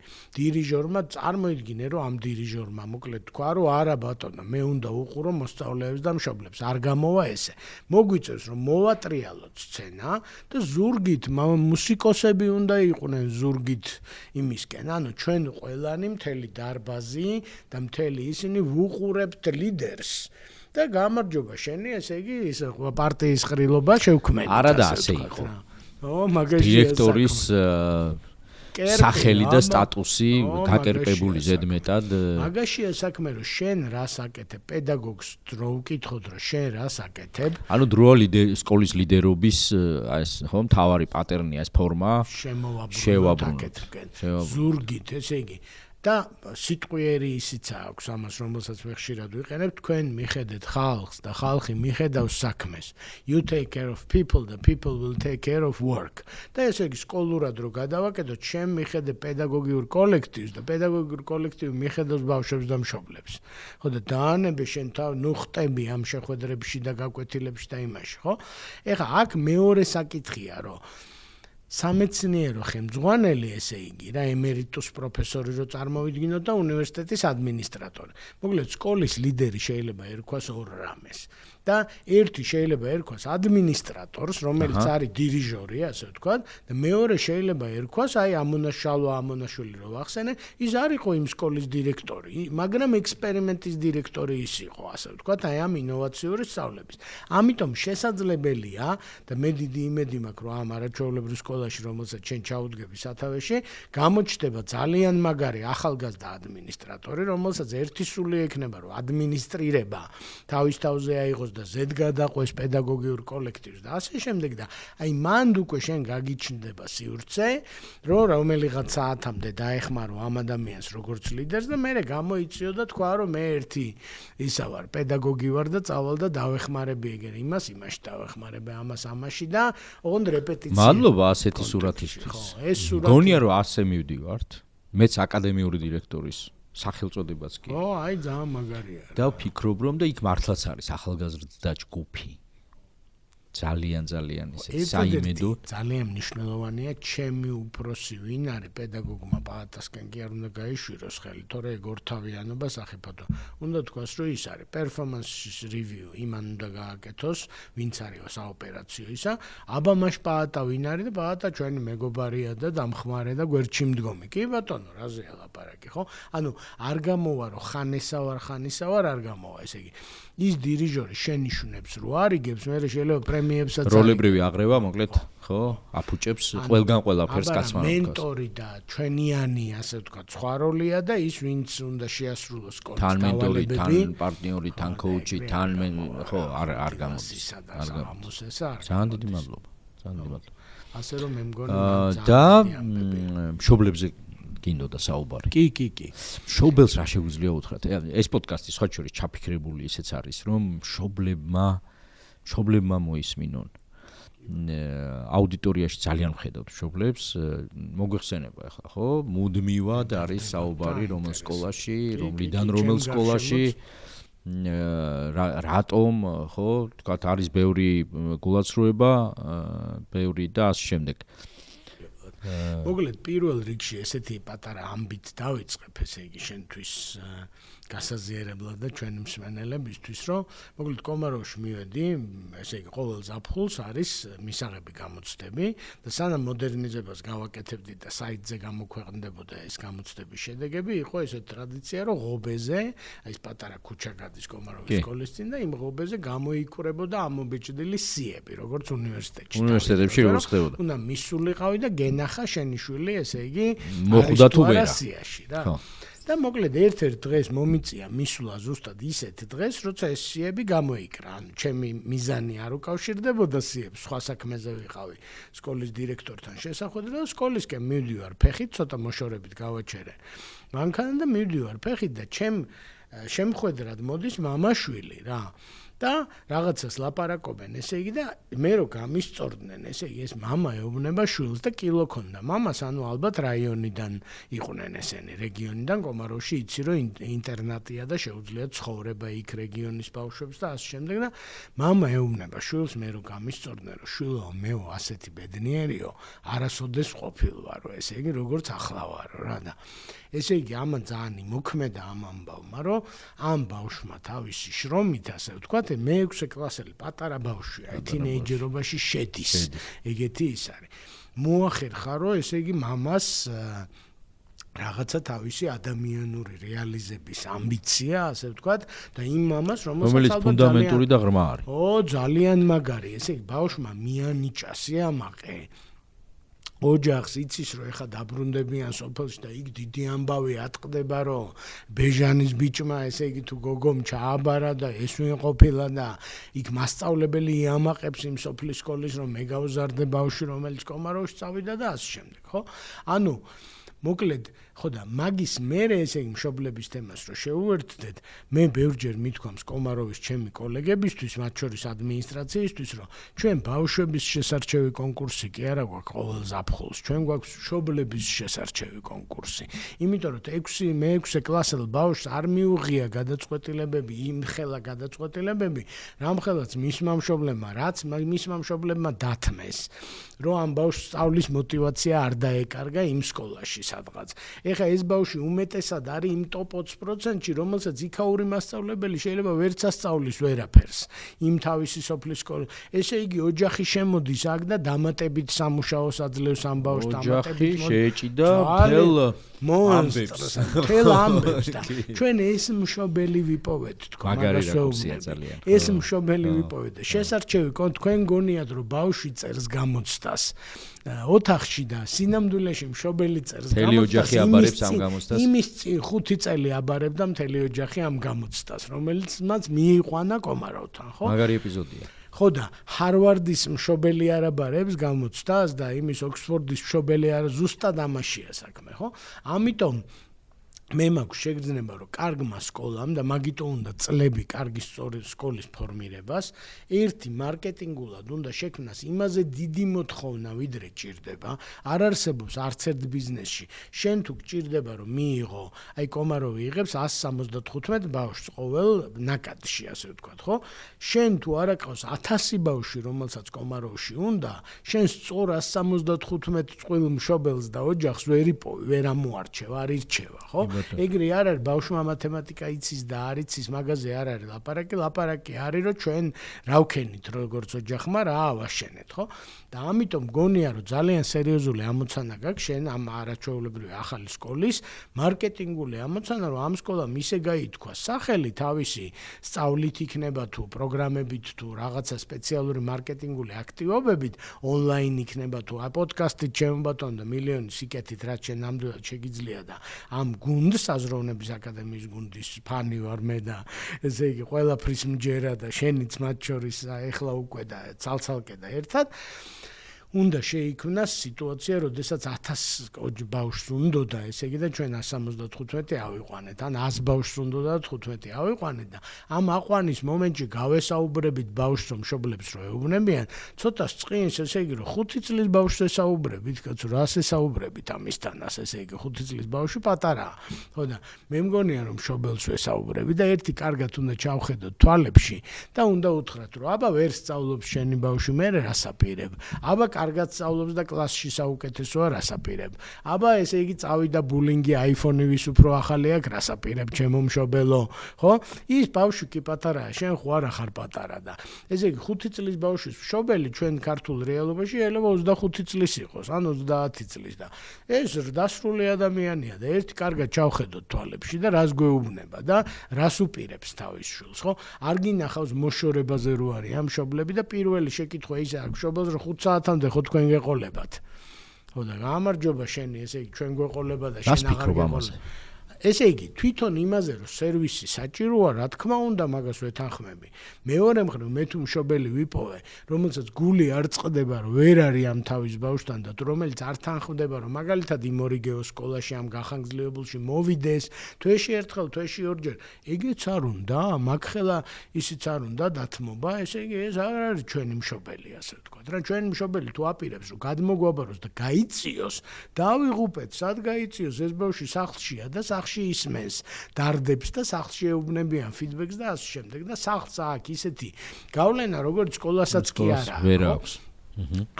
Speaker 2: წარმოიდგინე, რომ ამ დირიჟორმა მოკლედ თქვა, რომ არა ბატონო, მე უნდა უყურო მოსწავლეებს და მშობლებს, არ გამოვა ესე. მოგვიწევს, რომ მოვატრიალოთ სცენა და ზურგით მუსიკოსები უნდა იყვნენ ზურგით იმისკენ, ანუ ჩვენ ყველა მთელი დარბაზი და მთელი ისინი ვუყურებთ ლიდერს და გამარჯობა შენი ესე იგი ის პარტიის ყრილობა შევქმნით
Speaker 1: არა და ასე იყო
Speaker 2: მაგაში
Speaker 1: დირექტორის სახელი და სტატუსი გაკერპებული ზედმეტად
Speaker 2: მაგაშია საქმე რომ შენ რას აკეთებ პედაგოგს დრო უკითხოთ რომ შენ რას აკეთებ
Speaker 1: ანუ დროა სკოლის ლიდერობის ეს ხო მთავარი პატერნია ეს ფორმა
Speaker 2: შევაბრუნოთ ზურგით ესე იგი და სიტყვიერი ისიც აქვს ამას რომელსაც მე ხშირად ვიყენებ თქვენ მიხედეთ ხალხს და ხალხი მიხედავს საქმეს you take care of people the people will take care of work და ესე იგი სკოლურად რო გადავაკეთოთ შენ მიხედე პედაგოგიურ კოლექტივს და პედაგოგიურ კოლექტივი მიხედავს ბავშვებს და მშობლებს ხო და დაანებე შენ თავ ნუ ხტები ამ შეხვედრებში და გაკვეთილებში და იმაში ხო ეხლა აქ მეორე საკითხია რომ სამეცნიერო ხელმძღვანელი ესე იგი რა ემერიტუს პროფესორი რო წარმოვიდგინოთ და უნივერსიტეტის ადმინისტრატორი. მოკლედ სკოლის ლიდერი შეიძლება ერქვას ორ რამეს. და ერთი შეიძლება ერქვას ადმინისტრატორს, რომელიც არის დირიჟორი, ასე ვთქვათ, და მეორე შეიძლება ერქვას აი ამონაშვილი რო ვახსენე, ის არ იყო იმ სკოლის დირექტორი, მაგრამ ექსპერიმენტის დირექტორი ის იყო, ასე ვთქვათ, აი ამ ინოვაციური სწავლების. ამიტომ შესაძლებელია და მე დიდი იმედი მაქვს, რომ ამ არაჩვეულებრივ სკოლაში, რომელსაც შენ ჩაუდგები სათავეში, გამოჩნდება ძალიან მაგარი ახალგაზრდა ადმინისტრატორი, რომელსაც ერთი სული ექნება, რომ ადმინისტრირება თავის თავზე აიღოს და ზედ გადაყვეს პედაგოგიურ კოლექტივს და ასე შემდეგ და აი მანდ უკვე შენ გაგიჩნდება სივრცე რომ რომელიღაც საათამდე დაეხმარო ამ ადამიანს როგორც ლიდერს და მე გამოიწიო და თქვა რომ მე ერთი ისა ვარ პედაგოგი ვარ და წავალ და დავეხმარები ეგერ იმაში დავეხმარები ამაში და ოღონდ რეპეტიცია
Speaker 1: მადლობა ასეთი სურათისთვის გონია რომ ასე მივდივართ მეც აკადემიური დირექტორის სახელწოდებაც კი.
Speaker 2: ო, აი ძალიან მაგარია.
Speaker 1: და ვფიქრობ რომ და იქ მართლაც არის ახალგაზრდა ჯგუფი. ძალიან ისე საიმედო
Speaker 2: ძალიან მნიშვნელოვანია ჩემი უფროსი ვინ არის პედაგოგმა პალატასკენ კი არ უნდა გაიშვიროს ხელი თორე ეგ ორთავიანობა სახიფათო უნდა თქვას რომ ის არის performance review იმან უნდა გააკეთოს ვინც არის საოპერაციო ისა აბამაშ პალატა ვინ არის და პალატა ჩვენი მეგობარია და დამხმარე და გვერდში მდგომი კი ბატონო რაზეა ლაპარაკი ხო ანუ არ გამოვა რომ ხანისა ვარ არ გამოვა ესე იგი ის დირიჟორი შენიშნებს რო არიგებს მე შეიძლება პრემიებსაც
Speaker 1: როლებრივი აღრევა მოკლედ ხო აფუჭებს ყველგან ყველაფერს კაცმა
Speaker 2: მენტორი და ჩვენიანი ასე ვთქვათ სხვა როლია და ის ვინც უნდა შეასრულოს სკოლის
Speaker 1: თან მენტორი თან პარტნიორი თან კოუჩი თან ხო არ გამოდის ძალიან დიდი მადლობა
Speaker 2: ასე რომ მე მგონი
Speaker 1: და მშობლებზე გინდოდა საუბარი.
Speaker 2: კი.
Speaker 1: მშობელს რა შეგვიძლია უთხრათ? ეს პოდკასტი სხვა შორის ჩაფიქრებული ისეც არის, რომ მშობლებმა მოისმინონ. აუდიტორიაში ძალიან ვხედავთ მშობლებს, მოგვეხსენება ახლა, ხო? მუდმივად არის საუბარი რომელ სკოლაში, რომლიდან რომელ სკოლაში რატომ, ხო, თქვათ არის ბევრი გულაცრუება, ბევრი და ასე შემდეგ.
Speaker 2: მოკლედ პირველ რიგში ესეთი პატარა ამბით დავიწყებ ესე იგი შენთვის გასაზიარებლად და ჩვენი მსმენელებისთვის რომ მოკლედ კომაროვში მივედი ესე იგი ყოველ ზაფხულს არის მისაღები გამოცდები და სანამ მოდერნიზებას გავაკეთებდი და საიტზე გამოქვეყნდებოდა ეს გამოცდების შედეგები იყო ესეთი ტრადიცია რომ ღობეზე აი ეს პატარა ქუჩა გადის კომაროვის სკოლის წინ და იმ ღობეზე გამოიკვრებოდა ამობეჭდილი სიები როგორც
Speaker 1: უნივერსიტეტებში როგორც ხდებოდა
Speaker 2: უნდა მისულიყავი და გენახა შენი შვილი ესე იგი
Speaker 1: მოხვდა თუ ვერა
Speaker 2: სიაში რა და მოკლედ ერთ-ერთ დღეს მომიწია მისვლა ზუსტად ისეთ დღეს, როცა ეს სიები გამოიკრა. ანუ ჩემი მიზანი არ უკავშირდებოდა სიებს, სხვა საქმეზე ვიყავი სკოლის დირექტორთან შესახვედრად და სკოლისკენ მივდივარ ფეხით, ცოტა მოშორებით გავაჩერე მანქანა და მივდივარ ფეხით და ჩემ შემხვედრად მოდის მამაშვილი რა. და რაღაცას ლაპარაკობენ, ესე იგი და მე რო გამისწორდნენ, ესე იგი ეს мама ეუბნება შვილს და კილო ქონდა. მამას ანუ ალბათ რაიონიდან იყვნენ ესენი, რეგიონიდან, კომაროვში იცი რომ ინტერნატია და შეუძლია ცხოვრება იქ რეგიონის ბავშვებს და ასე შემდეგ და мама ეუბნება შვილს მე რო გამისწორდნენ, რომ შვილო, მეო ასეთი ბედნიერიო, არასოდეს ყოფილვარო, ესე იგი როგორც ახლა ვარო რა და ესე იგი ამან ძალიან იმოქმედა ამ ამბავმა, რომ ამ ბავშვმა თავისი შრომით, ასე ვთქვათ, მე-6 კლასელი პატარა ბავშვია, თინეიჯერობაში შედის. ეგეთი ის არის. მოახერხა, რომ ესე იგი მამას რაღაცა თავისი ადამიანური რეალიზების ამბიცია, ასე ვთქვათ, და იმ მამას,
Speaker 1: რომელიც ფუნდამენტური და ღრმა არის.
Speaker 2: ძალიან მაგარი, ესე იგი ბავშვმა მიანიჭა სიამაყე ოჯახს იცის რომ ეხა დაბრუნდებიან სოფელში და იქ დიდი ამბავი ატყდება რომ ბეჟანის ბიჭმა ესე იგი თუ გოგომ ჩააბარა და ეს ვინ ყოფილა და იქ მასწავლებელი იამაყებს იმ სოფლის სკოლის რომ მე გავზარდე ბავშვი რომელიც კომაროვში წავიდა და ასე შემდეგ ხო ანუ მოკლედ ხო და მაგის მერე ესე იგი მშობლების თემას რო შეუერთდეთ მე ბევრჯერ მithქვამს კომაროვის ჩემი კოლეგებისთვის მათ შორის ადმინისტრაციისთვის რომ ჩვენ ბავშვების შესარჩევი კონკურსი კი არა გვაქვს ყოველ ზაფხულს ჩვენ გვაქვს მშობლების შესარჩევი კონკურსი იმიტომ რომ მე-6 კლასელ ბავშვს არ მიუღია გადაწყვეტილებები იმხელა გადაწყვეტილებები რამხელაც მისმა მშობლებმა რაც მისმა მშობლებმა დათმეს რომ ამ ბავშვს სწავლის мотиваცია არ დაეკარგა იმ სკოლაში სადღაც ეხა ეს ბავშვი უმეტესად არის იმ ტოპ 20%-ში, რომელსაც იქაური მასწავლებელი შეიძლება ვერც ასწავლის ვერაფერს. იმ თავისი სოფლის სკოლა. ესე იგი ოჯახი შემოდის აქ და დამატებით სამუშაოს აძლევს ამ ბავშვს
Speaker 1: დამატებით. ოჯახი შეეჭიდა
Speaker 2: მთელ ამბებს და ჩვენ ეს მშობელი ვიპოვეთ თქო
Speaker 1: მაგარი რაკურსია ძალიან.
Speaker 2: ეს მშობელი ვიპოვეთ და შესარჩევი თქვენ გონიათ რომ ბავშვი წერს გამოცდას ოთახში და სინამდვილეში მშობელი წერს
Speaker 1: გამოცდას აბარებს ამ გამოცდას.
Speaker 2: იმის წინ 5 წელი აბარებდა მთელი ოჯახი ამ გამოცდას, რომელიც მას მიიყვანა კომარავთან, ხო?
Speaker 1: მაგარი ეპიზოდია.
Speaker 2: ხო და ჰარვარდის მშობელი არ აბარებს გამოცდას და იმის ოქსფორდის მშობელი არ ზუსტად ამაშია საქმე, ხო? ამიტომ მე მაქვს შეგრძნება რომ კარგმა სკოლამ და მაგიტო უნდა წლები კარგი სკოლის ფორმირებას ერთი მარკეტინგულად უნდა შექმნას იმაზე დიდი მოთხოვნა ვიდრე ჭირდება არ არსებობს არც ერთ ბიზნესში შენ თუ გჭირდება რომ მიიღო აი კომაროვი იღებს 175 ბავშვს ყოველ ნაკადში ასე ვთქვათ ხო შენ თუ არ აკავს 1000 ბავშვი რომელსაც კომაროვში უნდა შენ სწორ 175 წყვილ მშობელს და ოჯახს ვერ ამოარჩევ არ ირჩევა ხო ეგრე არ არის ბავშვმა მათემატიკა იცის და არ იცის მაგაზე არ არის ლაპარაკი არის რომ ჩვენ რა ვქენით როგორც ოჯახმა რა ავაშენეთ ხო და ამიტომ გონია რომ ძალიან სერიოზული ამოცანა გაქვს შენ ამ არაჩვეულებრივი ახალი სკოლის მარკეტინგული ამოცანა რომ ამ სკოლამ ისე გაითქვა სახელი თავისი სწავლით იქნება თუ პროგრამებით თუ რაღაცა სპეციალური მარკეტინგული აქტივობებით ონლაინ იქნება თუ პოდკასტით შემობატონ და მილიონი სიკეთით რაც შენ ნამდვილად შეგიძლია და ამ გუნდს აზროვნების აკადემიის გუნდის ფანი ვარ მე და ესე იგი ყველაფრის მჯერა და შენიც მათ შორის ეხლა უკვე და ცალცალკე და ერთად უნდა შეიქმნას სიტუაცია, როდესაც 1000 ბავშვს უნდოდა, ესე იგი და ჩვენ 175 ავიყვანეთ, ან 100 ბავშვს უნდოდა 15 ავიყვანეთ და ამ აყვანის მომენტში გავესაუბრებით ბავშვს რომ მშობლებს რო ეუბნებიან, ცოტა წყინს, ესე იგი რომ 5 წლის ბავშვს ესაუბრებით, კაცო, რას ესაუბრებით ამისთანაც, ესე იგი 5 წლის ბავშვი პატარაა. ხო და მე მგონია რომ მშობელს ვესაუბრებით და ერთი კარგად უნდა ჩავხედოთ თვალებში და უნდა უთხრათ რომ აბა ვერ სწავლობს შენი ბავშვი, მე რას აპირებ? აბა კარგად სწავლობს და კლასში საუკეთესოა რას აპირებ. აბა ესე იგი წავიდა ბულინგი iPhone-ი ვის უფრო ახალი აქვს რას აპირებ ჩემო მშობელო, ხო? ის ბავშვი კი პატარაა, შენ ხო არა ხარ პატარა და ესე იგი 5 წლის ბავშვის მშობელი ჩვენ ქართულ რეალობაში შეიძლება 25 წლის იყოს, ან 30 წლის და ეს დასრული ადამიანია და ერთი კარგად ჩავხედოთ თვალებში და რას გვეუბნება და რას უპირებს თავის შვილს, ხო? არ გინახავს მოშორებაზე რო არის ამ მშობლები და პირველი შეკითხვა ისე აქვს მშობელს რომ 5 საათამდე ხო თქვენ გეყოლებათ. ხო და გამარჯობა შენი, ესე იგი ჩვენ გვეყოლება და შენ აღარ გეყოლებ. ესე იგი, თვითონ იმაზე რომ სერვისი საჭიროა, რა თქმა უნდა, მაგას ვეთანხმები. მეორე მხრივ მე თუ მშობელი ვიპოვე, რომელსაც გული არ წყდება, რომ ვერ არის ამ თავის ბავშვთან და თუ რომელიც არ თანხმდება, რომ მაგალითად იმორიგეო სკოლაში ამ გახანგრძლივებულში მოვიდეს, თვეში ერთხელ, თვეში ორჯერ, ეგეც არ უნდა, მაგ ხელა ისიც არ უნდა დათმობა, ესე იგი ეს არ არის ჩვენი მშობელი, ასე ვთქვათ. რა ჩვენი მშობელი თუ აპირებს, რომ გადმოგვაბაროს და გაიწიოს, დავიღუპეთ, სად გაიწიოს, ეს ბავშვი სახლშია და სახლში ისმენს, დარდებს და სახლში ეუბნებიან ფიდბექს და ასე შემდეგ და სახლს აქვს ისეთი გავლენა, როგორც სკოლასაც კი არ აქვს.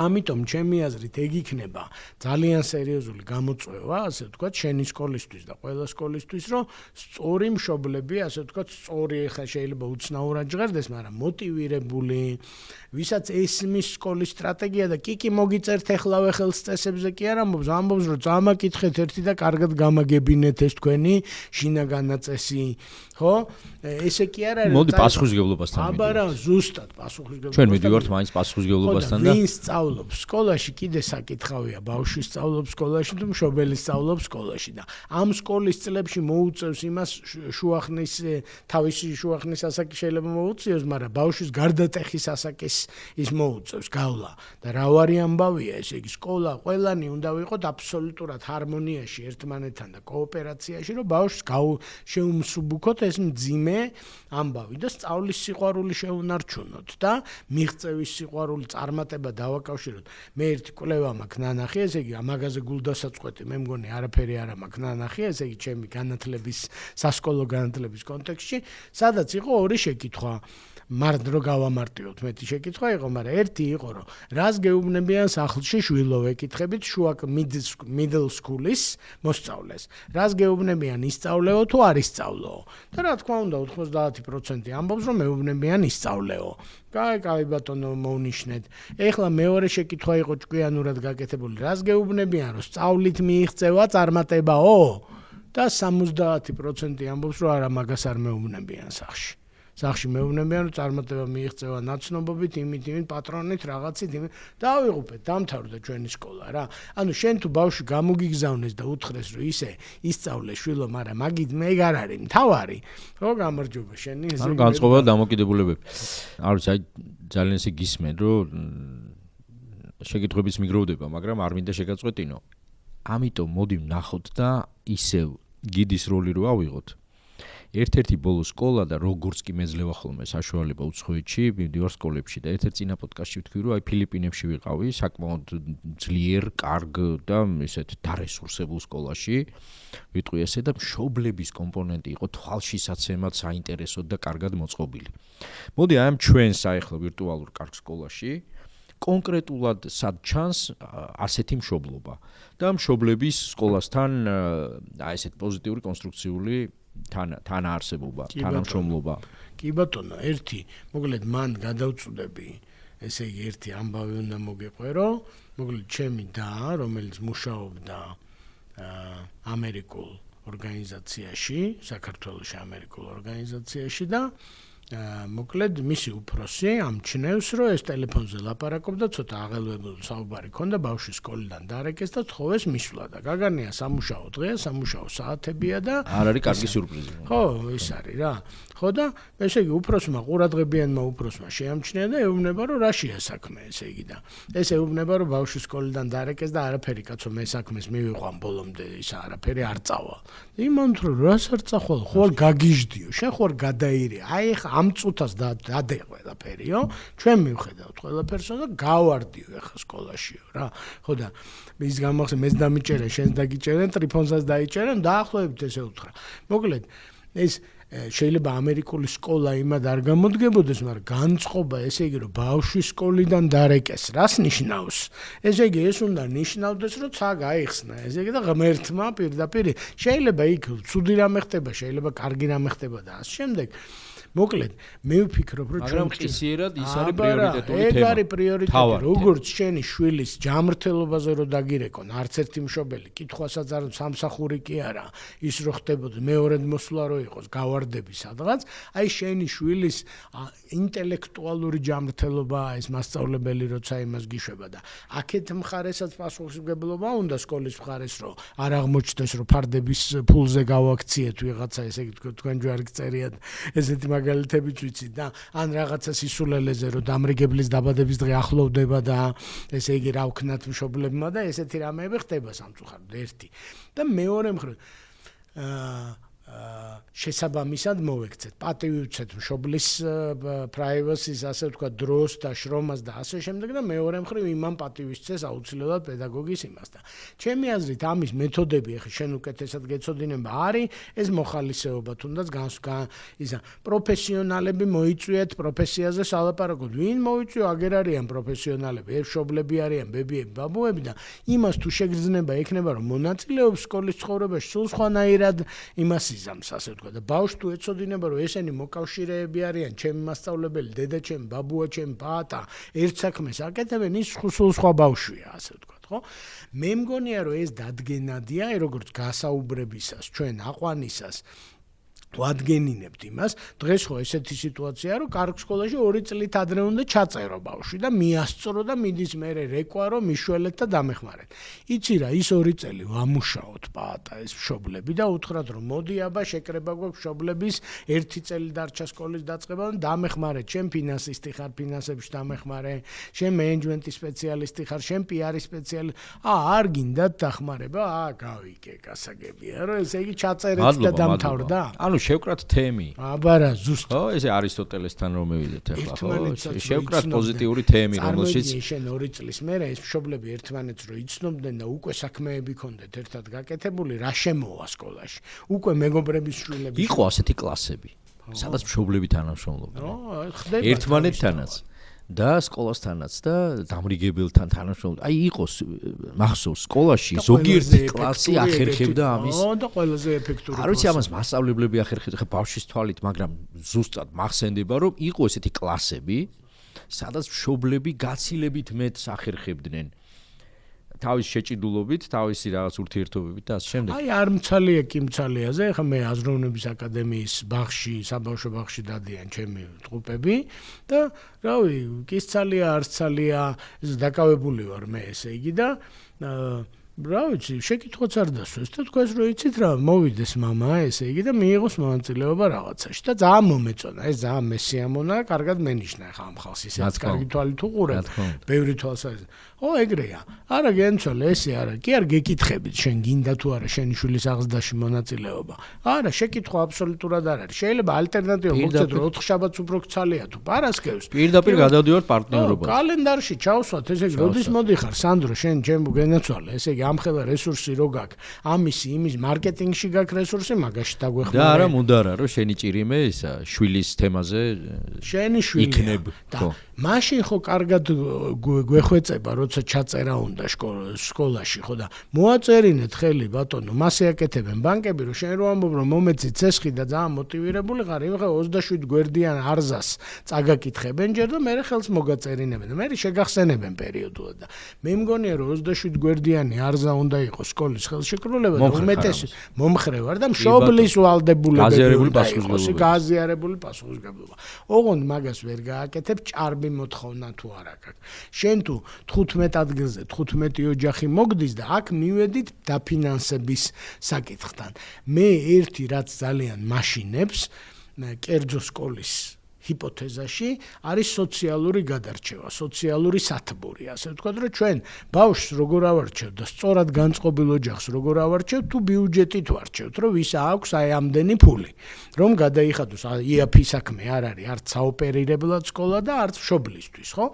Speaker 2: ამიტომ ჩემი აზრით ეგ იქნება ძალიან სერიოზული გამოწვევა, ასე ვთქვათ, შენი სკოლისთვის და ყველა სკოლისთვის, რომ სწორი მშობლები, ასე ვთქვათ, სწორი ხა შეიძლება უცნაურად ჟღერდეს, მაგრამ მოტივირებული, ვისაც ესმის სკოლის სტრატეგია და კიკი მოგიწერთ ეხლავე ხელს წესებზე კი არ ამბობს, რომ წამაკითხეთ ერთი და კარგად გამაგებინეთ ეს თქვენი შინაგანა წესი, ხო? ესე კი არ არის.
Speaker 1: მოდი პასუხისგებლობასთან მივიდეთ.
Speaker 2: აბარა, ზუსტად პასუხისგებლობასთან.
Speaker 1: ჩვენ მივიდივართ მაინც პასუხისგებლობასთან და
Speaker 2: ვინ სწავლობს სკოლაში, კიდე საკითხავია, ბავშვი სწავლობს სკოლაში თუ მშობელი სწავლობს სკოლაში და ამ სკოლის წლებში მოუწევს იმას შუახნის თავისი შუახნის ასაკი შეიძლება მოუწიოს, მაგრამ ბავშვის გარდატეხის ასაკის ის მოუწევს გავლა და რა ვარი ამბავია, ესე იგი სკოლა ყველანი უნდა ვიყოთ აბსოლუტურად ჰარმონიაში ერთმანეთთან და კოოპერაციაში, რომ ბავშვს შეუმსუბუქოთ ეს მძიმე ამბავი და სწავლის სიყვარული შეუნარჩუნოთ და მიღწევის სიყვარული წარმატება დავაკავშიროთ. მე ერთი კვლევა მაქვს ნანახი, ესე იგი ამაგაზე გულდასაწყვეტი, მე მგონი არაფერი არ მაქვს ნანახი, ესე იგი ჩემი განათლების სასკოლო განათლების კონტექსტში, სადაც იყო ორი შეკითხვა. მარდ რო გავამარტივოთ, მეტი შეკითხვა იყო, მაგრამ ერთი იყო, რომ რას გეუბნებიან სახლში შვილო ვეკითხებით შუა middle school-ის მოსწავლეს. რას გეუბნებიან ისწავლეო თუ არ ისწავლეო? და რა თქმა უნდა 90% ამბობს, რომ მეუბნებიან ისწავლეო. კაი ბატონო მოვნიშნეთ. ეხლა მეორე შეკითხვა იყო ჭკვიანურად გაკეთებული. რას გეუბნებიან, რომ სწავლით მიიღწევა წარმატებაო? და 70% ამბობს, რომ არა მაგას არ მეუბნებიან სახლში. სახში მეუბნებიან, რომ წარმატება მიიღწევა ნაცნობობით, იმით პატრონით, რაღაცით, დავიღუპეთ, დამთავრდა ჩვენი სკოლა რა. ანუ შენ თუ ბავშვი გამოგიგზავნეს და უთხრეს, რომ ისე ისწავლე შვილო, მაგრამ მაგით მე არ არის მთავარი, ხო გამარჯობა შენი ესე.
Speaker 1: ანუ განწყობა დამოკიდებულებები. არ ვიცი, ძალიან ისე გისმენ, რომ შეკითხვების მიგროვდება, მაგრამ არ მინდა შეგაწყვეტინო. ამიტომ მოდი ვნახოთ და ისევ გიდის როლი რო ავიღოთ. ერთ-ერთი ბოლო სკოლა და როგორც კი მეძლევა ხოლმე საშუალება უცხოეთში, მივდივარ სკოლებში და ერთ-ერთ წინა პოდკასტში ვთქვი, რომ აი ფილიპინებში ვიყავი, საკმაოდ ძლიერ, კარგ და ისეთ დარესურსებულ სკოლაში. ვიტყვი ესე და მშობლების კომპონენტი იყო თვალშისაცემად საინტერესოდ და კარგად მოწყობილი. მოდი აი ამ ჩვენ საერთო ვირტუალურ კარგ სკოლაში კონკრეტულად სად ჩანს ასეთი მშობლობა და მშობლების სკოლასთან აი ესეთ პოზიტიური კონსტრუქციული თანაარსებობა, თანამშრომლობა.
Speaker 2: კი ბატონო, ერთი, მოკლედ მან გადავწუდები, ესე იგი ერთი ამბავი უნდა მოგეყვერო, მოკლედ ჩემი და, რომელიც მუშაობდა ამერიკულ ორგანიზაციაში, საქართველოში ამერიკულ ორგანიზაციაში და მოკლედ მისი უფროსი ამჩნევს, რომ ეს ტელეფონზე ლაპარაკობდა, ცოტა აღელვებული საუბარი ქონდა, ბავშვის სკოლიდან დარეკეს და თხოვეს მისვლა და გაგანია სამუშაო დღეა, სამუშაო საათებია და
Speaker 1: არ არის კარგი სიურპრიზი.
Speaker 2: ხო, ის არის რა. ხო და ესე იგი უფროსმა ყურადღებიანმა უფროსმა შეამჩნია და ეუბნება, რომ რაშია საქმე, ესე იგი და ეს ეუბნება, რომ ბავშვის სკოლიდან დარეკეს და არაფერი კაცო მე საქმეს მივიყვან ბოლომდე, ის არაფერი არ წავალ. იმან თუ რას არ წახვალ, ხო არ გაგიჟდიო, შენ ხო არ გადაირი. აი ხა ამ წუთას დადე ყველაფერიო, ჩვენ მივხედავთ ყველაფერსო და გავარდიო ახლა სკოლაშიო რა. ხო და ის გამახსენ მეც დამიჭერე, შენს დაგიჭერენ, ტრიფონსაც დაიჭერენ, დაახლოებით ესე უთხრა. მოკლედ ეს შეიძლება ამერიკული სკოლა იმად არ გამოდგებოდეს, მაგრამ განწყობა ესე იგი, რომ ბავშვის სკოლიდან დარეკეს, რას ნიშნავს? ესე იგი, ეს უნდა ნიშნავდეს, რომ ცა გაიხსნა, ესე იგი და ღმერთმა პირდაპირ შეიძლება იქ ცუდი რამე ხდება, შეიძლება კარგი რამე ხდება და ასე შემდეგ. მოკლედ მე ვფიქრობ რომ
Speaker 1: მაგრამ ყისიერად ის არის პრიორიტეტული თემა.
Speaker 2: ეგ არის პრიორიტეტი, როგორც შენი შვილის ჯამრთელობაზე რო დაგირეკონ, არც ერთი მშობელი კითხვასაც არ სამსახური კი არა, ის რო ხდებოდა მეორედ მოსვლა რო იყოს, გავარდები სადღაც, აი შენი შვილის ინტელექტუალური ჯამრთელობაა ეს მასწავლებელი როცა იმას გიშვება და აქეთ მხარესაც პასუხისმგებლობა უნდა სკოლის მხარეს რომ არ აღმოჩნდეს რომ ფარდების ფულზე გავაქციეთ ვიღაცა ესე იგი თქვენ ჯვარი გწერიათ ესეთი მაგალითებიც ვიცით და ან რაღაცა სისულელეზე რომ დამრიგებლის დაბადების დღე ახლოვდება და ესე იგი რა ვქნათ მშობლებმა და ესეთი რამეები ხდება სამწუხაროდ ერთი და მეორე მხრივ შესაბამისად მოვექცეთ პატივი ვცეთ მშობლის privacy-ს ასე ვთქვათ დროს და შრომას და ასე შემდეგ და მეორე მხრივ იმან პატივი ვცეს აუცილებლად პედაგოგის იმას და ჩემი აზრით ამის მეთოდები ახლა შენ უკეთესად გეცოდინება არის ეს მოხალისეობა თუნდაც ისა პროფესიონალები მოიწვიეთ პროფესიაზე სალაპარაკოდ ვინ მოიწვია აგერ არიან პროფესიონალები ეს მშობლები არიან ბებიები ბაბუები და იმას თუ შეგრძნება ექნება რომ მონაწილეობს სკოლის ცხოვრებაში სულ სხვანაირად იმას იზამს ასე ვთქვა და ბავშვი თუ ეცოდინება რომ ესენი მოკავშირეები არიან ჩემი მასწავლებელი დედა ჩემი ბაბუა ჩემი ბაატა ერთ საქმეს აკეთებენ ის სულ სხვა ბავშვია ასე ვთქვა ხო მე მგონია რომ ეს დადგენადია როგორც გასაუბრებისას ჩვენ აყვანისას ვადგენინებთ იმას დღეს ხო ესეთი სიტუაცია რომ კარგ სკოლაში 2 წლით ადრე უნდა ჩაწერო ბავშვი და მიასწრო და მიდის მერე რეკვა რომ მიშველეთ და დამეხმარეთ იცი რა ის 2 წელი ვამუშაოთ პაატა ეს მშობლები და უთხრათ რომ მოდი აბა შეკრება გვაქვს მშობლების 1 წელი დარჩა სკოლის დაწყება და დამეხმარეთ შენ ფინანსისტი ხარ ფინანსებში დამეხმარე შენ მენეჯმენტის სპეციალისტი ხარ შენ პიარის სპეციალისტი არ გინდათ დახმარება გავიკე გასაგებია რომ ესე იგი ჩაწერეთ და დამთავრდა
Speaker 1: ანუ შევკრათ თემი.
Speaker 2: აბარა ზუსტ.
Speaker 1: ხო, ესე არისტოტელესთან რომ მივიდეთ ახლა, ხო? შევკრათ პოზიტიური თემი, რომელშიც
Speaker 2: შენ 2 წლის მერე ეს მშობლები ერთმანეთს რო იცნობდნენ და უკვე საქმეები ქონდეთ ერთად გაკეთებული, რა შემოვა სკოლაში. უკვე მეგობრების შვილები.
Speaker 1: იყო ასეთი კლასები, სადაც მშობლები თანამშრომლობდნენ.
Speaker 2: ხდება
Speaker 1: ერთმანეთთანაც. და სკოლასთანაც და დამრიგებელთან თანამშრომლობდნენ. აი იყოს მახსოვს სკოლაში ზოგიერთი კლასი ახერხებდა ამის.
Speaker 2: და ყველაზე ეფექტური.
Speaker 1: არ ვიცი ამას მასწავლებლები ახერხებდა ხა ბავშვის თვალით, მაგრამ ზუსტად მახსენდება რომ იყო ესეთი კლასები, სადაც მშობლები გაცილებით მეტს ახერხებდნენ. თავის შეჭიდულობით, თავისი რაღაც ურთიერთობებით და ასე შემდეგ.
Speaker 2: აი არ მცალია კი მცალიაზე, ხა მე აზროვნების აკადემიის ბაღში, საბავშვო ბაღში დადიან ჩემი ტყუპები და რავი, კის ცალია, არც ცალია, ეს დაკავებული ვარ მე ესე იგი და რა ვიცი, შეკითხვაც არ დასვეს და თქვენს რო იცით რა, მოვიდეს мама ესე იგი და მიიღოს მონაწილეობა რაღაცაში და ძალიან მომეწონა, ეს ძალიან მესიამონა, კარგად მენიშნა ხა ამ ხალხს ისეც კარგი თვალი თუ ყურებ, ბევრი თვალსაზრისით. ო ეგრეა. არა გენცოლე, ესე არა. კი არ გეკითხებით, შენ გინდა თუ არა შენი შვილის აღზრდაში მონაწილეობა. არა, შეკითხვა აბსოლუტურად არ არის. შეიძლება ალტერნატივა მოგცეთ, რომ 4 შაბათს უფრო გცალია თუ პარასკევს.
Speaker 1: პირდაპირ გადავდივართ პარტნიორობაზე.
Speaker 2: კალენდარში ჩავსვათ, ესე იგი, როდის მოდიხარ, სანდრო, შენ ჩემ გენაცვალე, ესე იგი, ამხელა რესურსი რო გაქვს, ამისი, იმის მარკეტინგში გაქვს რესურსი, მაგაში დაგვეხმარე.
Speaker 1: და არა მუდარა, რომ შენი ჭირიმე ისა შვილის თემაზე
Speaker 2: შენი შვილი
Speaker 1: იქნებ.
Speaker 2: ხო. მაშინ ხო კარგად გვეხვეწება, როცა ჩაწერა უნდა სკოლაში, ხო და მოაწერინეთ ხელი ბატონო, მასე აკეთებენ ბანკები, რომ შენ რო ამბობ, რომ მომეცი ცესხი და ძალიან მოტივირებული ხარ, იმხე 27 გვერდიან არზას წაგაკითხებენ ჯერ და მე ხელს მოგაწერინებენ და მე შეგახსენებენ პერიოდულად და მე მგონია, რომ 27 გვერდიანი არზა უნდა იყოს სკოლის ხელშეკრულება და უმეტესი მომხრე ვარ და მშობლის ვალდებულებები გაზიარებული პასუხისმგებლობა. ოღონდ მაგას ვერ გააკეთებ ჭარბი მოთხოვნა თუ არა გაქვს. შენ თუ 15 ადგილზე 15 ოჯახი მოგდის და აქ მივედით დაფინანსების საკითხთან. მე ერთი რაც ძალიან მაშინებს კერძო სკოლის ჰიპოთეზაში არის სოციალური გადარჩევა, სოციალური სათბური, ასე ვთქვათ, რომ ჩვენ ბავშვს როგორ ავარჩევთ და სწორად განწყობილ ოჯახს როგორ ავარჩევთ, თუ ბიუჯეტით ვარჩევთ, რომ ვის აქვს აი ამდენი ფული, რომ გადაიხადოს, იაფი საქმე არ არის, არც საოპერირებლად სკოლა და არც მშობლისთვის, ხო?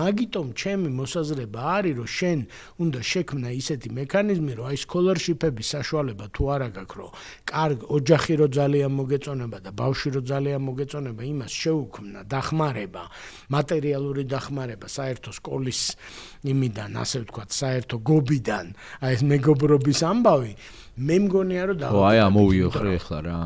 Speaker 2: მაგიტომ ჩემი მოსაზრება არის, რომ შენ უნდა შექმნა ისეთი მექანიზმი, რომ აი სკოლარშიპების საშუალება თუ არა გაქვს, რომ კარგ ოჯახი რო ძალიან მოგეწონება და ბავშვი რო ძალიან მოგეწონება, იმას შეუქმნა დახმარება, მატერიალური დახმარება საერთო სკოლის იმიდან, ასე ვთქვათ, საერთო გობიდან, აი ეს მეგობრობის ამბავი მე მგონია რომ
Speaker 1: აი ამოვიოხრე ახლა რა.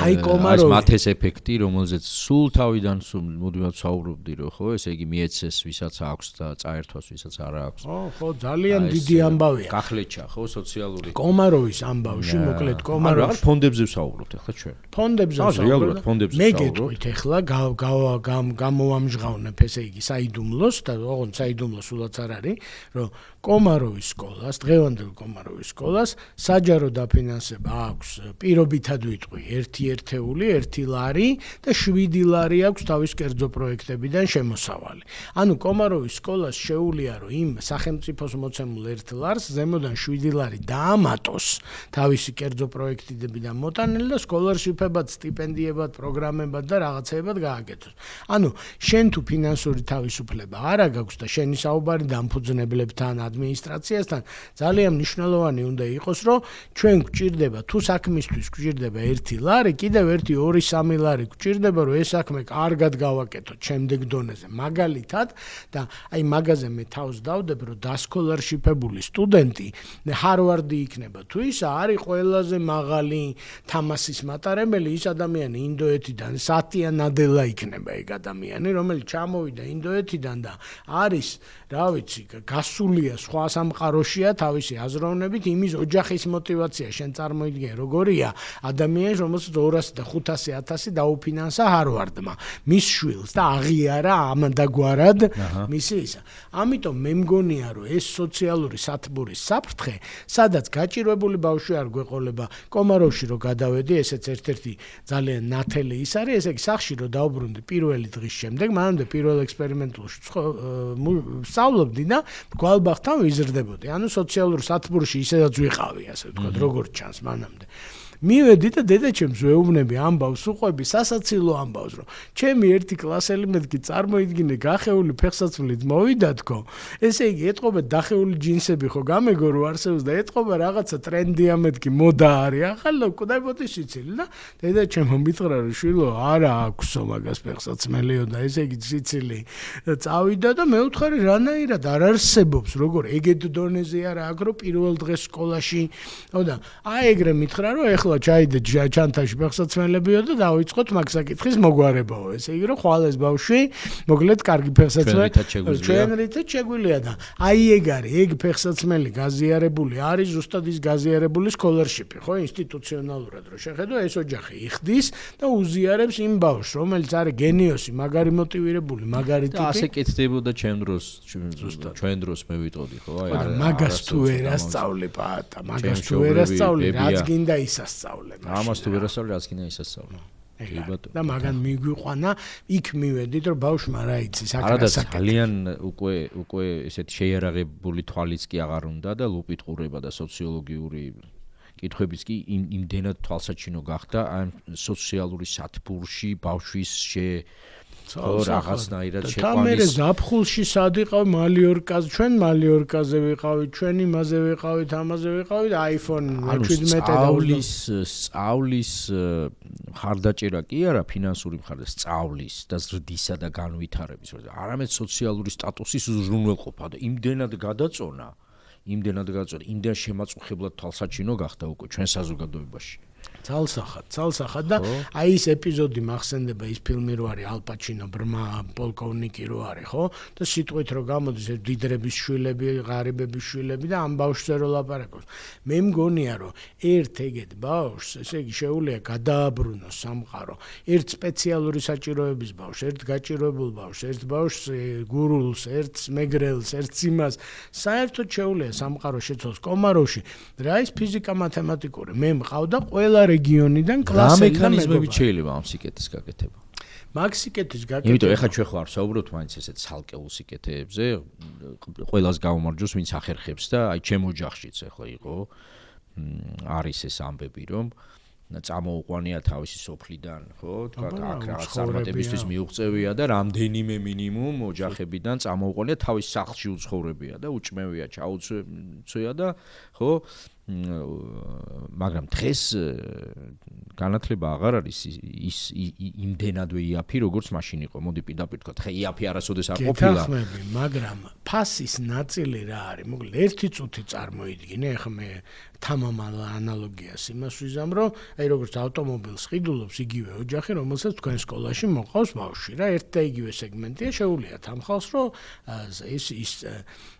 Speaker 2: აი კომაროვი.
Speaker 1: მათეს ეფექტი, რომელზეც სულ თავიდან მოდივად საუბრობდი რომ ხო, ესე იგი მიეცეს ვისაც აქვს და წაერთვას ვისაც არ აქვს.
Speaker 2: ხო, ძალიან დიდი ამბავია.
Speaker 1: გახლეჩა ხო სოციალური.
Speaker 2: კომაროვის ამბავში, მოკლედ კომაროვი.
Speaker 1: რა ფონდებზე ვსაუბრობთ ახლა ჩვენ.
Speaker 2: ფონდებზე
Speaker 1: ვსაუბრობთ, ფონდებზე
Speaker 2: მე გეტყვით ახლა გამოვამჟღავნებ ესე იგი საიდუმლოს და ოღონდ საიდუმლო სულაც არ არის, რომ კომაროვის სკოლას, დღევანდელ კომაროვის სკოლას საჯარო დაფინანსება აქვს პირობითად ვიტყვი 1 ლარი და 7 ლარი აქვს თავის კერძო პროექტებიდან შემოსავალი. ანუ კომაროვის სკოლას შეუძლია რომ იმ სახელმწიფოს მოცემულ 1 ლარს ზემოდან 7 ლარი დაამატოს თავისი კერძო პროექტებიდან მოტანილი და სკოლარშიფებად, სტიპენდიებად, პროგრამებად და რაღაცებად გააკეთოს. ანუ შენ თუ ფინანსური თავისუფლება არ აქვს და შენი საუბარი დამფუძნებლებთან, ადმინისტრაციასთან ძალიან მნიშვნელოვანი უნდა იყოს, რომ ჩვენ გვჭირდება თუ საქმისთვის გვჭირდება 1 ლარი, კიდევ 1-2-3 ლარი გვჭირდება, რომ ეს საქმე კარგად გავაკეთოთ შემდეგ დონეზე. მაგალითად და აი მაგაზე მე თავს დავდებ, რომ დასკოლარშიფებული სტუდენტი ჰარვარდი იქნება. თუ ისა არის ყველაზე მაღალი თამასის მატარებელი, ის ადამიანი ინდოეთიდან, სატია ნადელა იქნება ეგ ადამიანი, რომელიც ჩამოვიდა ინდოეთიდან და არის, რა ვიცი, გასულია სხვა სამყაროშია თავისი აზროვნებით, იმის ოჯახის мотиваცია შენ წარმოიდგენ როგორია ადამიანს, რომელსაც 200 და 500,000 დაუფინანსა ჰარვარდმა მის შვილს და აღიარა ამანდაგვარად მისი ისა. ამიტომ მე მგონია რომ ეს სოციალური სათბურის საფრთხე, სადაც გაჭირვებული ბავშვი არ გვეყოლება, კომაროვში რო გადავედი, ესეც ერთ-ერთი ძალიან ნათელი ის არის, ესე იგი სახში რო დაუბრუნდი პირველი დღის შემდეგ, მანამდე პირველ ექსპერიმენტულში სწავლობდი და გვალბახთან ვიზრდებოდი. ანუ სოციალურ სათბურში ისედაც ვიყავი, ასე ვთქვათ, როგორც ჩანს მანამდე. მივედი და დედაჩემს ვეუბნები ამბავს, უყვები სასაცილო ამბავს, რომ ჩემი ერთი კლასელი მეთქი წარმოიდგინე გახეული ფეხსაცმლით მოვიდა თქო. ესე იგი ეთყობა დახეული ჯინსები ხო გამეგო რო არსებობს და ეთყობა რაღაცა ტრენდია მეთქი მოდა არის. ახლა კვდაიბოდი სიცილი და დედაჩემო მითხრა რომ შვილო არა აქვსო მაგას ფეხსაცმელიო და ესე იგი სიცილი წავიდა და მე ვთხარი რანაირად არ არსებობს როგორ ეგეთ დონეზე არა აქ რო პირველ დღეს სკოლაში და აი ეგრე მითხრა რომ ეხლა ჩაიდე ჩანთაში ფეხსაცმელებიო და დავიწყოთ მაგ საკითხის მოგვარებაო. ესე იგი რომ ხვალ ეს ბავშვი მოკლედ კარგი ფეხსაცმელი ჩვენ რითაც შეგვიძლია და აი ეგ არის ეგ ფეხსაცმელი გაზიარებული არის ზუსტად ის გაზიარებული სკოლარშიპი ხო ინსტიტუციონალურად რო შეხედო ეს ოჯახი იხდის და უზიარებს იმ ბავშვს რომელიც არის გენიოსი მაგარი მოტივირებული მაგარი ტიპი
Speaker 1: და ასე კეთდებოდა ჩვენ დროს მე ვიტყოდი ხო აი
Speaker 2: არა მაგას თუ ვერასწავლე პატა მაგას თუ ვერასწავლე რაც გინდა ისასწავლე
Speaker 1: ამას თუ ვერასწავლე რაც გინდა ისასწავლე
Speaker 2: და მაგან მიგვიყვანა იქ მივედით რომ ბავშვმა რა იცი
Speaker 1: არა და ძალიან უკვე ესეთ შეიარაღებული თვალიც კი აღარ უნდა და ლუპით ყურება და სოციოლოგიური კითხვებიც კი იმდენად თვალსაჩინო გახდა ამ სოციალური სათბურში ბავშვის რაღაცნაირად შეყვანის.
Speaker 2: და მე ზაფხულში სად იყავ მალიორკაზე, ჩვენ მალიორკაზე ვიყავით, ჩვენ იმაზე ვიყავით, ამაზე ვიყავით, iPhone 17 და
Speaker 1: სწავლის მხარდაჭერა კი არა, ფინანსური მხარდაჭერა, სწავლის და ზრდისა და განვითარების, არამედ სოციალური სტატუსის უზრუნველყოფა და იმდენად გადაწონა, იმდენ შემაწუხებლად თვალსაჩინო გახდა უკვე ჩვენ საზოგადოებაში.
Speaker 2: ცალსახად და აი ეს ეპიზოდი მახსენდება ის ფილმი რო არის ალ პაჩინო ბრმა პოლკოვნიკი რო არის ხო და სიტყვით რო გამოდის ეს დიდრების შვილები, ღარიბების შვილები და ამ ბავშვზე რო ლაპარაკობს. მე მგონია რომ ერთ ეგეთ ბავშვს ესე იგი შეუძლია გადააბრუნოს სამყარო. ერთ სპეციალური საჭიროების ბავშვს, ერთ გაჭირვებულ ბავშვს, ერთ ბავშვს გურულს, ერთ მეგრელს, ერთ იმას საერთოდ შეუძლია სამყარო შეცვალოს. კომაროვში რა ის ფიზიკა მათემატიკური მე მყავდა ყველა რეგიონიდან კლასელი და
Speaker 1: მექანიზმებით შეიძლება ამ სიკეთის გაკეთება.
Speaker 2: მაგ სიკეთის გაკეთება.
Speaker 1: იმიტომ ეხლა ჩვენ ხარ საუბრობთ მაინც ესეთ ცალკეულ სიკეთეებზე, ყველას გაუმარჯოს ვინც ახერხებს და აი ჩემ ოჯახშიც ეხლა იყო არის ეს ამბები რომ წამოუყვანია თავისი სოფლიდან, ხო, თქვა აქ რაღაც წარმატებისთვის მიუღწევია და რამდენიმე მინიმუმ ოჯახებიდან წამოუყვანია თავის სახლში უცხოვრებია და უჭმევია, ჩაუცვია და ხო მაგრამ დღეს განათლება აღარ არის ის იმდენადვე იაფი, როგორც მაშინ იყო. მოდი პირდაპირ თქვა, ხე იაფი არასოდეს არ ყოფილა.
Speaker 2: გეთანხმები, მაგრამ ფასის ნაწილი რა არის? მოკლედ, ერთი წუთი წარმოიდგინე, ეხლა მე თამამალ ანალოგიას იმას ვიზამ, რომ აი როგორც ავტომობილს ყიდულობს იგივე ოჯახი, რომელსაც თქვენ სკოლაში მოყავს ბავშვი რა, ერთ და იგივე სეგმენტია, შეუულიათ ამ ხალხს, რომ ის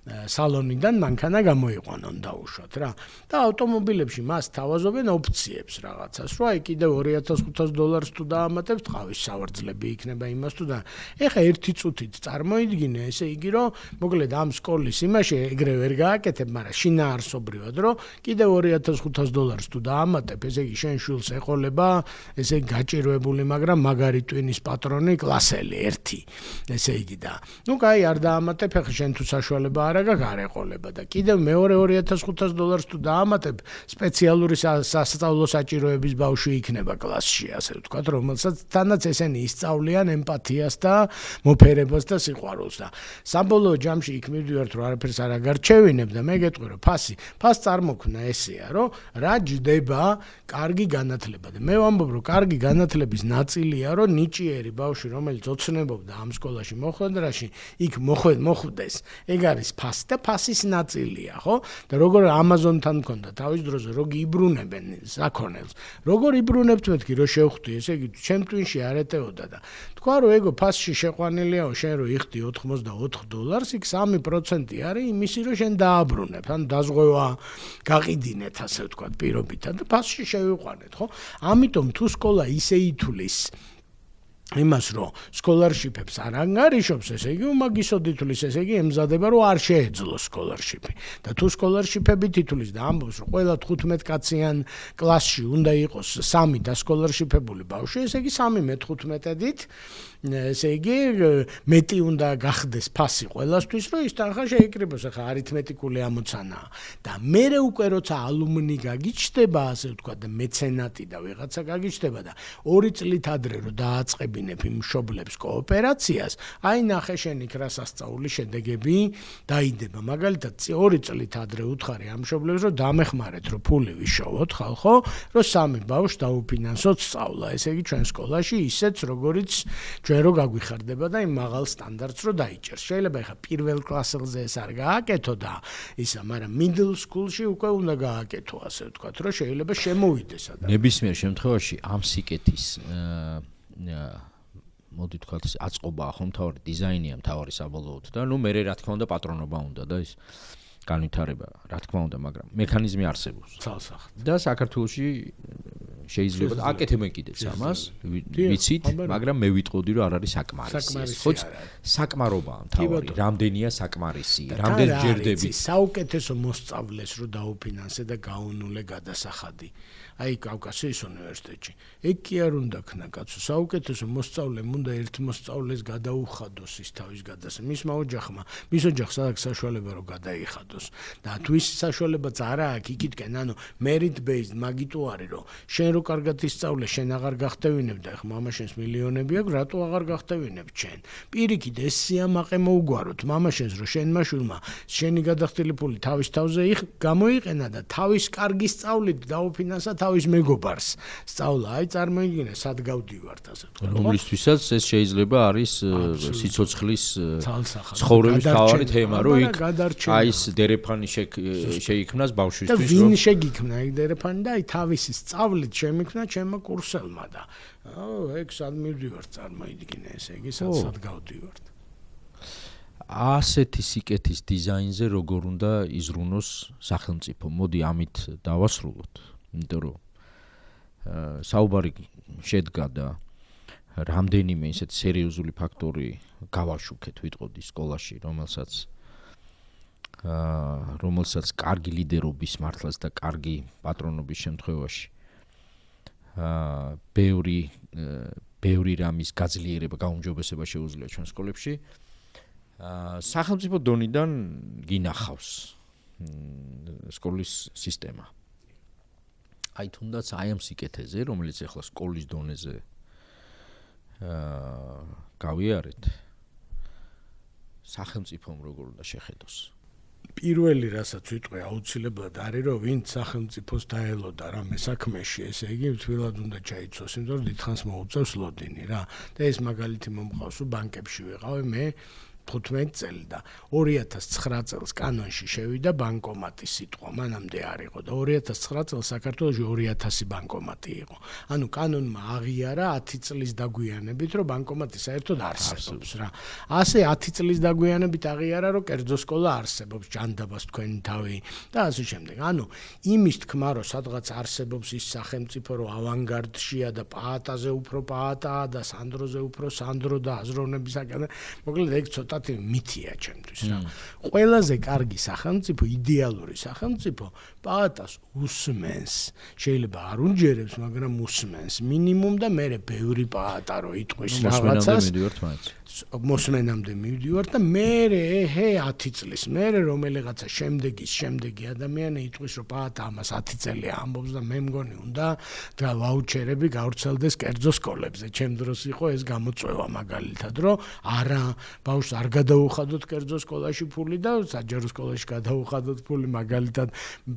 Speaker 2: სალონიდან მანქანა გამოიყვანონ დაუშვათ რა. და ავტომობილებში მას თავაზობენ ოფციებს რაღაცას, რომ აი კიდევ $2500 თუ დაამატებს, ტყავის სავარძლები იქნება იმას თუ და ეხა ერთი წუთით წარმოიდგინე, ესე იგი რომ მოკლედ ამ სკოლის იმაში ეგრე ვერ გააკეთებ, მაგრამ შინაარსობრივად რომ კიდევ $2500 თუ დაამატებ, ესე იგი შენ შვილს ეყოლება, ესე იგი გაჭირვებული, მაგრამ მაგარი ტვინის პატრონი კლასელი ერთი, ესე იგი და ნუ კაი არ დაამატებ, ეხა შენ თუ საშუალება არ აქვს არ ეყოლება და კიდევ მეორე $2500 თუ დაამატებ, სპეციალური სასწავლო საჭიროების ბავშვი იქნება კლასში, ასე ვთქვათ, რომელსაც თანაც ესენი ისწავლიან ემპათიას და მოფერებას და სიყვარულს და საბოლოო ჯამში იქ მივდივართ, რომ არაფერს არ აგარჩევინებ და მე გეტყვი, რომ ფასი წარმოქმნა ესეა, რომ რა ჯდება კარგი განათლება და მე ვამბობ, რომ კარგი განათლების ნაწილია, რომ ნიჭიერი ბავშვი, რომელიც ოცნებობდა ამ სკოლაში მოხვედრაში, იქ მოხვდეს. ეგ არის ფასი და ფასის ნაწილია, ხო? და როგორ ამაზონთან მქონდა თავის დროზე, რო გიბრუნებენ საქონელს. როგორ იბრუნებთ მეთქი, რომ შევხვდი, ესე იგი, ჩემ ტვინში არ ეტეოდა და თქვა, რომ ეგო ფასში შეყვანილიაო, შენ რო იხდი $84, იქ 3% არის იმისი, რომ შენ დააბრუნებ, ან დაზღვევა გაყიდინეთ, ასე ვთქვათ, პირობითად და ფასში შევიყვანეთ, ხო? ამიტომ თუ სკოლა ისე ითulis იმას რომ სკოლარშიპებს არ ანგარიშობს, ესე იგი უმაგისოდ ითulis, ესე იგი ემზადება რომ არ შეეძლოს სკოლარშიპი და თუ სკოლარშიპებით ითulis და ამბობს რომ ყველა 15 კაციან კლასში უნდა იყოს 3 დასკოლარშიპებული ბავშვი, ესე იგი 3 მე-15-დით ესე იგი მეტი უნდა გახდეს ფასი ყველასთვის, რომ ის თანხა შეიკრიბოს, ახლა არითმეტიკული ამოცანაა და მერე უკვე როცა ალუმნი გაგიჩნდება, ასე ვთქვათ, და მეცენატი და ვიღაცა გაგიჩნდება და 2 წლით ადრე რომ დააწყებინებ იმ მშობლებს კოოპერაციას, აი ნახე შენ იქ რა სასწაული შედეგები დაიდება. მაგალითად 2 წლით ადრე უთხარი ამ მშობლებს, რომ დამეხმარეთ, რომ ფული ვიშოვოთ ხალხო, რომ 3 ბავშვს დაუფინანსოთ სწავლა, ესე იგი ჩვენ სკოლაში ისეც როგორიც ჩვენ რო გაგვიხარდება და იმ მაღალ სტანდარტს რო დაიჭერს. შეიძლება ეხა პირველ კლასელზე ეს არ გააკეთო და ისა, მაგრამ middle school-ში უკვე უნდა გააკეთო, ასე ვთქვათ, რომ შეიძლება შემოვიდეს ადამიანი.
Speaker 1: ნებისმიერ შემთხვევაში ამ სიკეთის მოდი თქვათ აწყობაა ხომ თავი დიზაინია თავი საბოლოოდ და ნუ მე რა თქმა უნდა პატრონობა უნდა და ის განვითარება რა თქმა უნდა, მაგრამ მექანიზმი არსებობს.
Speaker 2: ცალსახად.
Speaker 1: და საქართველოში შეიძლება აკეთებენ კიდეც ამას, ვიცით, მაგრამ მე ვიტყოდი რომ არ არის საკმარისი. ხო, საკმარობაა თავი, რამდენია საკმარისი, რამდენ ჯერდები.
Speaker 2: საუკეთესო მოსწავლეს რო დაუფინანსე და გაუნულე გადასახადი. აი კავკასიის უნივერსიტეტში. ეგ კი არ უნდა ქნა კაცო, საუკეთესო მოსწავლემ უნდა ერთ მოსწავლეს გადაუხადოს ის თავის გადასა. მისმა ოჯახმა, მის ოჯახს აქვს საშუალება რომ გადაიხადოს. და თუ ის საშუალებაც არ აქვს, იქითკენ, ანუ merit based მაგიტო არის, რომ შენ რო კარგად ისწავლე, შენ აღარ გახტევინებ და ეხლა მამაშენს მილიონები აქვს, რატო აღარ გახტევინებ ჩვენ? პირიქით ეს სიამაყე მოუგვაროთ მამაშენს, რომ შენმა შვილმა შენი გადახდილი ფული თავის თავზე გამოიყენა და თავის კარგი სწავლით დაუფინანსა თავის მეგობარს. სწავლა, აი წარმოიდგინე, სად გავდივართ, ასე ვთქვათ.
Speaker 1: რომლისთვისაც ეს შეიძლება არის სიცოცხლის ცხოვრების თავარი თემა, რომ იქ აი ეს დერეფანი შეიქმნას ბავშვისთვის,
Speaker 2: რომ და ვინ შეგიქმნა ეგ დერეფანი და აი თავისი სწავლით შემიქმნა ჩემმა კურსელმა და ეგ სად მივდივართ, წარმოიდგინე, ესე იგი სად გავდივართ.
Speaker 1: ასეთი სიკეთის დიზაინზე როგორ უნდა იზრუნოს სახელმწიფო? მოდი ამით დავასრულოთ. იმიტომ რომ საუბარი შედგა და რამდენიმე ისეთ სერიოზული ფაქტორი გავაშუქეთ, ვიტყოდი სკოლაში, რომელსაც კარგი ლიდერობის მართლაც და კარგი პატრონობის შემთხვევაში ბევრი რამის გაძლიერება, გაუმჯობესება შეუძლია ჩვენ სკოლებში. სახელმწიფო დონიდან გინახავს სკოლის სისტემა. აი თუნდაც აი ამ სიკეთეზე, რომელიც ახლა სკოლის დონეზე გავიარეთ, სახელმწიფომ როგორ უნდა შეხედოს?
Speaker 2: პირველი რასაც ვიტყვი აუცილებლად არის რომ ვინც სახელმწიფოს დაელოდა რამე საქმეში, ესე იგი თვილად უნდა ჩაიცოს, იმიტომ რომ დიდხანს მოუწევს ლოდინი რა. და ეს მაგალითი მომყავს, რომ ბანკებში ვიყავი მე 15 წელი და 2009 წელს კანონში შევიდა ბანკომატის სიტყვა, მანამდე არ იყო და 2009 წელს საქართველოში 2000 ბანკომატი იყო. ანუ კანონმა აღიარა 10 წლის დაგვიანებით, რომ ბანკომატი საერთოდ არსებობს რა. ასე 10 წლის დაგვიანებით აღიარა, რომ კერძო სკოლა არსებობს, ჯანდაბას თქვენი თავი და ასე შემდეგ. ანუ იმის თქმა, რომ სადღაც არსებობს ის სახელმწიფო, რომ ავანგარდშია და პაატაზე უფრო პაატაა და სანდროზე უფრო სანდრო და აზროვნების აკადემია, მოკლედ ეგ ცოტა მითია ჩემთვის რა. ყველაზე კარგი სახელმწიფო, იდეალური სახელმწიფო პაატას უსმენს. შეიძლება არ უნჯერებს, მაგრამ უსმენს მინიმუმ და მე ბევრი პაატა რო იტყვის რაღაცას. მოსმენამდე მივდივართ და მე 10 წლის მე რომელიღაცა შემდეგი ადამიანი იტყვის რომ პაატა ამას 10 წელი ამბობს და მე მგონი უნდა და ვაუჩერები გავრცელდეს კერძო სკოლებზე. ჩემ დროს იყო ეს გამოწვევა მაგალითად, რომ არა ბავშვს არ გადაუხადოთ კერძო სკოლაში ფული და საჯარო სკოლაში გადაუხადოთ ფული, მაგალითად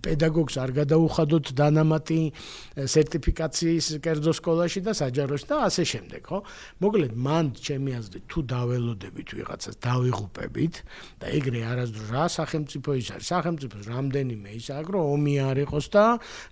Speaker 2: პედაგოგს არ გადაუხადოთ დანამატი სერტიფიკაციის კერძო სკოლაში და საჯაროში და ასე შემდეგ, ხო? მოკლედ მან ჩემი აზრით თუ დაველოდებით ვიღაცას დავიღუპებით და ეგრე არასდროს რა სახელმწიფო ის არის, სახელმწიფოს რამდენიმე ის აქვს, რომ ომი არ იყოს და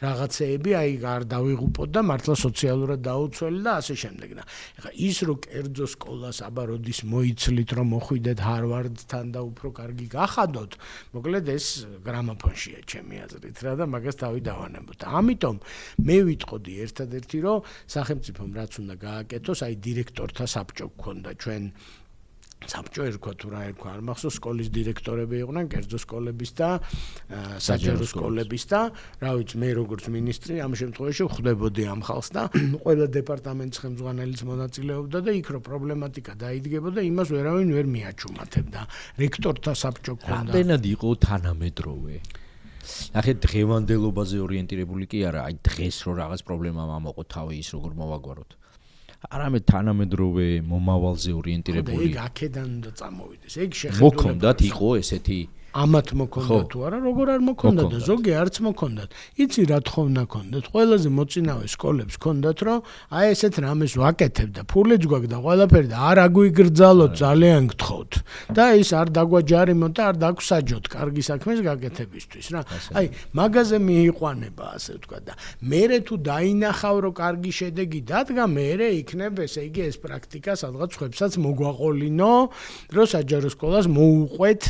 Speaker 2: რაღაცეები აი არ დავიღუპოთ და მართლა სოციალურად დაუცველი და ასე შემდეგ და ეხლა ის რომ კერძო სკოლას აბა როდის მოიცლით რომ მოხვიდეთ ჰარვარდთან და უფრო კარგი გახადოთ, მოკლედ ეს გრამოფონშია ჩემი აზრით რა და მაგას თავი დავანებოთ. ამიტომ მე ვიტყოდი ერთადერთი რომ სახელმწიფომ რაც უნდა გააკეთოს, აი დირექტორთა საბჭო გქონდა ჩვენ საბჭო ერქვა თუ რა ერქვა არ მახსოვს, სკოლის დირექტორები იყვნენ კერძო სკოლების და საჯარო სკოლების და რა ვიცი მე როგორც მინისტრი ამ შემთხვევაში ხვდებოდი ამ ხალხს და ყველა დეპარტამენტის ხელმძღვანელიც მონაწილეობდა და იქ რო პრობლემატიკა დაიდგებოდა იმას ვერავინ ვერ მიაჩუმათებდა. რექტორთა საბჭო გქონდა.
Speaker 1: რამდენად იყო თანამედროვე? ახლა დღევანდელობაზე ორიენტირებული კი არა, აი დღეს რო რაღაც პრობლემა მომაყო თავი ის როგორ მოვაგვაროთ. არამედ თანამედროვე მომავალზე ორიენტირებული.
Speaker 2: ეგ აქედან უნდა წამოვიდეს. ეგ შეხედულება.
Speaker 1: მოქონდათ იყო ესეთი
Speaker 2: ამათ მოქონდა თუ არა, როგორ არ მოქონდა და ზოგი არც მოქონდათ. იცი რა თხოვნა ქონდათ? ყველაზე მოწინავე სკოლებს ქონდათ, რომ აი ესეთ რამეს ვაკეთებ და ფულიც გვაქვს და ყველაფერი და არ აგვიგრძალოთ, ძალიან გთხოვთ. და ის არ დაგვაჯარიმოთ და არ დაგვსაჯოთ კარგი საქმის გაკეთებისთვის რა. აი მაგაზე მიიყვანება ასე ვთქვა და მერე თუ დაინახავ რომ კარგი შედეგი დადგა, მერე იქნებ ესე იგი ეს პრაქტიკა სადღაც ხვებსაც მოგვაყოლინო, რომ საჯარო სკოლას მოუყვეთ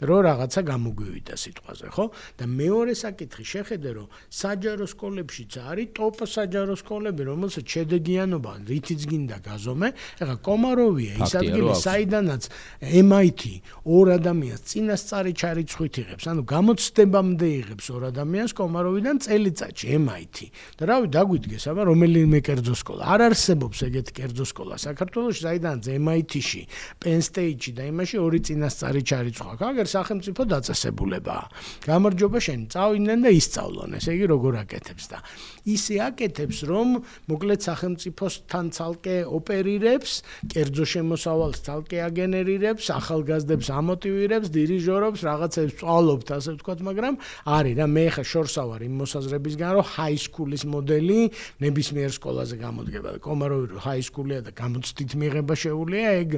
Speaker 2: რო რაღაცა გამოგვივიდა სიტყვაზე, ხო? და მეორე საკითხი შეხედე, რომ საჯარო სკოლებშიც არის ტოპ საჯარო სკოლები, რომელსაც შედეგიანობა რითიც გინდა გაზომე. ეხლა კომაროვია ის ადგილი, საიდანაც MIT ორ ადამიანს წინასწარი ჩარიცხვით იღებს, ანუ გამოცდებამდე იღებს ორ ადამიანს კომაროვიდან წელიწადში MIT. და რავი დაგვიდგეს, აბა რომელიმე კერძო სკოლა. არ არსებობს ეგეთი კერძო სკოლა საქართველოში, საიდანაც MIT-ში, Penn State-ში და იმაში ორი წინასწარი ჩარიცხვა აქვს. სახელმწიფო დაწესებულებაა. გამარჯობა შენ, წავიდნენ და ისწავლონ, ესე იგი როგორ აკეთებს და ისე აკეთებს, რომ მოკლედ სახელმწიფოსთან ცალკე ოპერირებს, კერძო შემოსავალს ცალკე აგენერირებს, ახალგაზრდებს ამოტივირებს, დირიჟორობს, რაღაცებს სწავლობთ, ასე ვთქვათ, მაგრამ არის რა, მე ხა შორსა ვარ იმ მოსაზრებისგან, რომ high school-ის მოდელი ნებისმიერ სკოლაზე გამოდგება. კომაროვი high school-ია და გამოცდით მიღება შეუულია, ეგ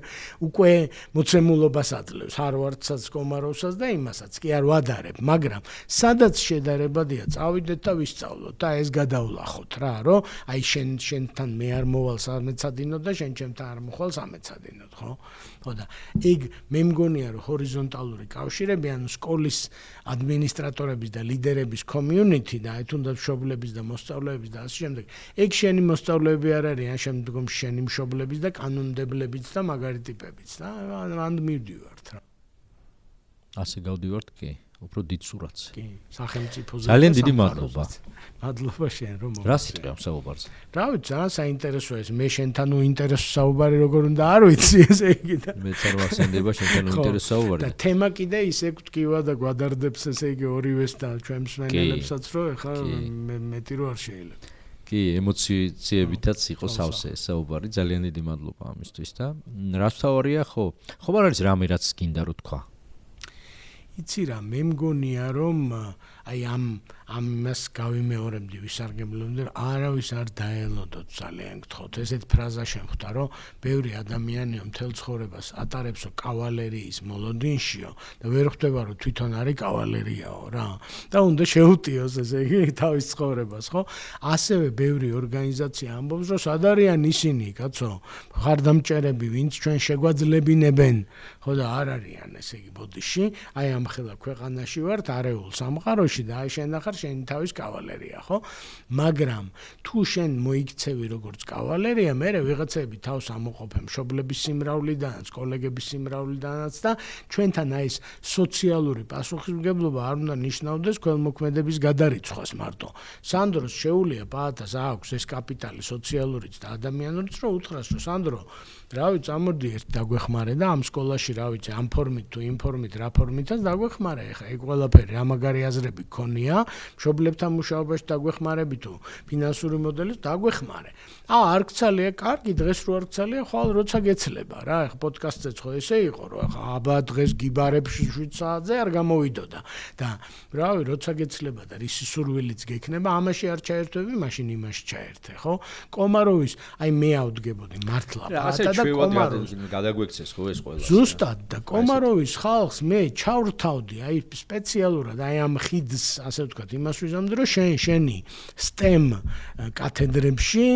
Speaker 2: უკვე მოცემულობას აძლევს. ჰარვარდსაც კომაროვსაც და იმასაც კი არ ვადარებ, მაგრამ სადაც შედარებადია, წავიდეთ და ვისწავლოთ და ეს გადავლახოთ რა, რომ აი შენთან მე არ მოვალ სამეცადინოდ და შენ ჩემთან არ მოხვალ სამეცადინოდ, ხო? ხო და ეგ მე მგონია, რომ ჰორიზონტალური კავშირები, ანუ სკოლის ადმინისტრატორების და ლიდერების community და აი თუნდაც მშობლების და მოსწავლეების და ასე შემდეგ, ეგ შენი მოსწავლეები არ არის, ან შემდგომ შენი მშობლების და კანონმდებლებიც და მაგარი ტიპებიც და ან მივდივართ რა.
Speaker 1: ასე გავდივართ კი, უფრო დიდ სურათს.
Speaker 2: კი, სახელმწიფოზე.
Speaker 1: ძალიან დიდი მადლობა.
Speaker 2: მადლობა შენ რომ მოვიდა.
Speaker 1: რა სიტყვა საუბარზე?
Speaker 2: რა ვიცი, ძალიან საინტერესოა ეს. მე შენთან უინტერესო საუბარი როგორ უნდა არ ვიცი ესე იგი და
Speaker 1: მეც არ ვახსენდება შენთან უინტერესო საუბარი.
Speaker 2: და თემა კიდე ისე გვტკივა და გვადარდებს ესე იგი ორივეს და ჩვენ მსმენელებსაც რომ ეხლა მეტი რო არ შეიძლება.
Speaker 1: კი, ემოციებითაც იყო სავსე საუბარი. ძალიან დიდი მადლობა ამისთვის და რაც თავარია ხო? ხო არ არის რამე რაც გინდა რო თქვა?
Speaker 2: იცი რა, მე მგონია რომ აი ამას გავიმეორებდი ვისარგებლობდი, არავის არ დაელოდოთ ძალიან გთხოვთ. ესეთ ფრაზა შემხვდა, რომ ბევრი ადამიანია მთელ ცხოვრებას ატარებსო კავალერიის მოლოდინშიო და ვერ ხვდება რომ თვითონ არის კავალერიაო რა. და უნდა შეუტიოს ესე იგი თავის ცხოვრებას, ხო? ასევე ბევრი ორგანიზაცია ამბობს, რომ სად არიან ისინი, კაცო, ხარდამჭერები, ვინც ჩვენ შეგვაძლებინებენ, ხო და არ არიან ესე იგი ბოდიში, აი ამ ხელა ქვეყანაში ვართ, არეულ სამყაროში და აი შენ ახარ შენი თავის კავალერია, ხო? მაგრამ თუ შენ მოიქცევი როგორც კავალერია, მე ვიღაცები თავს ამოყოფენ მშობლების სიმრავლიდანაც, კოლეგების სიმრავლიდანაც და ჩვენთან აი ეს სოციალური პასუხისმგებლობა არ უნდა ნიშნავდეს ქველმოქმედების გადარიცხვას მარტო. სანდროს შეუულია პაატას აქვს ეს კაპიტალი სოციალურიც და ადამიანურიც, რომ უთხრას, რომ სანდრო, რავი, წამოდი ერთ დაგვეხმარე და ამ სკოლაში, რა ვიცი, ამ ფორმით თუ იმ ფორმით, რა ფორმითაც დაგვეხმარე. ეხლა ეგ ყველაფერი რა მაგარი აზრები გქონია, მშობლებთან მუშაობაში დაგვეხმარები თუ ფინანსური მოდელით დაგვეხმარე. არ გცალია, კარგი, დღეს რო არ გცალია, ხვალ როცა გეცლება რა. ეხლა პოდკასტზეც ხო ესე იყო, რომ ეხლა აბა დღეს გიბარებ 7 საათზე არ გამოვიდოდა და რავი, როცა გეცლება და რის სურვილიც გექნება, ამაში არ ჩაერთვები, მაშინ იმაში ჩაერთე, ხო? კომაროვის, აი მე ავდგებოდი მართლა პაატა და კომაროვის
Speaker 1: გადაგვექცეს ხო ეს ყველა.
Speaker 2: ზუსტად და კომაროვის ხალხს მე ჩავრთავდი აი სპეციალურად აი ამ ხიდს, ასე ვთქვათ, იმას ვიზამდი, რომ შენი STEM კათედრებში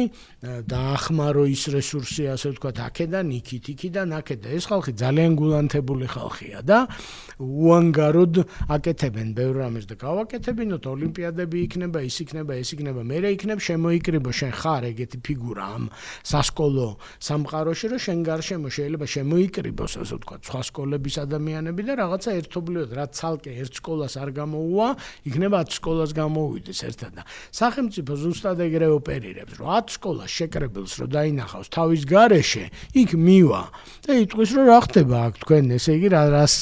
Speaker 2: დაახმარო ის რესურსი, ასე ვთქვათ, აქედან იქიდან აქედან. ეს ხალხი ძალიან გულანთებული ხალხია და უანგაროდ აკეთებენ ბევრ რამეს და გავაკეთებინოთ, ოლიმპიადები იქნება, ის იქნება, ეს იქნება, მე იქნებ შემოიკრიბო, შენ ხარ ეგეთი ფიგურა ამ სასკოლო სამყაროში, რომ შენ გარშემო შეიძლება შემოიკრიბოს, ასე ვთქვათ, სხვა სკოლების ადამიანები და რაღაცა ერთობლივად, რაც ცალკე ერთ სკოლას არ გამოუვა, იქნება 10 სკოლას გამოუვიდეს ერთად და სახელმწიფო ზუსტად ეგრე ოპერირებს, რომ 10 სკოლას შეკრებილს რო დაინახავს თავის გარეშე, იქ მივა და იტყვის, რომ რა ხდება აქ თქვენ, ესე იგი რას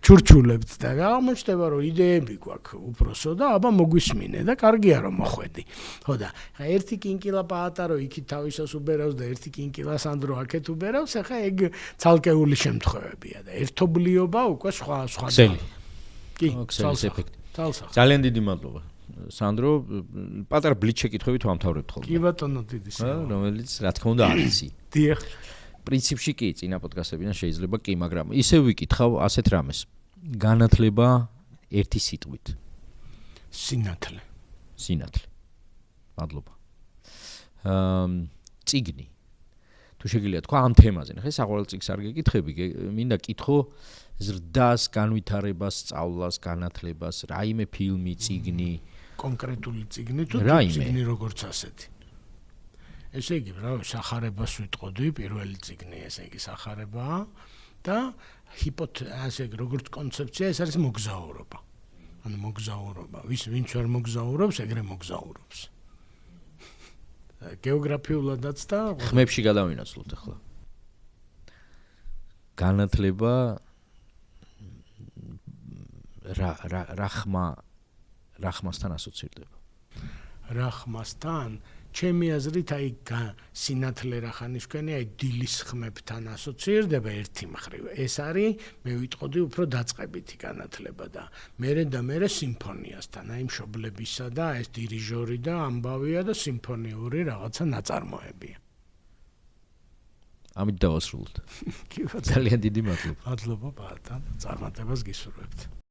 Speaker 2: ჩურჩულებთ და აღმოჩნდება, რომ იდეები გვაქვს უпросо და აბა მოგვისმინე და კარგია რომ მოხვედი. ხო და ხა ერთი კინკილა პაატა რო იქით თავისას უბერავს და ერთი კინკილა სანდრო აქეთ უბერავს, ხა ეგ ცალკეული შემთხვევებია და ერთობლიობა უკვე სხვა კი,
Speaker 1: ქსელის ეფექტი.
Speaker 2: თალსახ.
Speaker 1: ძალიან დიდი მადლობა. სანდრო, პატარა ბლიც შეკითხვებით ვამთავრებთ ხოლმე.
Speaker 2: კი ბატონო, დიდი
Speaker 1: სიამოვნებაა. რომელიც რა თქმა უნდა არიცი.
Speaker 2: დიახ.
Speaker 1: პრინციპში კი წინა პოდკასტებიდან შეიძლება კი, მაგრამ ისე ვიკითხავ ასეთ რამეს. განათლება ერთი სიტყვით.
Speaker 2: სინათლე.
Speaker 1: მადლობა. წიგნი. თუ შეგიძლია თქვა ამ თემაზე, ნახე, საყოველთაო წიგნს არ გეკითხები, მინდა კითხო ზრდას, განვითარებას, სწავლას, განათლებას, რაიმე ფილმი, წიგნი,
Speaker 2: კონკრეტული წიგნი თუ წიგნი როგორც ასეთი. ესე იგი, რავი, სახარებას ვიტყოდი, პირველი წიგნი, ესე იგი, სახარებაა და ასე იგი, როგორც კონცეფცია, ეს არის მოგზაურობა. ანუ მოგზაურობა, ვინც ვერ მოგზაურობს, ეგრე მოგზაურობს. გეოგრაფიულადაც და
Speaker 1: ხმებში გადავინაცვლოთ ახლა. განათლება რახმასთან ასოცირდება.
Speaker 2: რახმასთან, ჩემი აზრით, აი სინათლე რახანიშქენი, აი დილის ხმებთან ასოცირდება ერთი მხრივ. ეს არის, მე ვიტყოდი, უფრო დაწყებითი განათლება და მერე სიმფონიასთან, აი მშობლებისა და ეს დირიჟორი და ამბავია და სიმფონიური რაღაცა ნაწარმოებია.
Speaker 1: ამით დავასრულოთ. ძალიან დიდი მადლობა.
Speaker 2: მადლობა პაატა, წარმატებას გისურვებთ.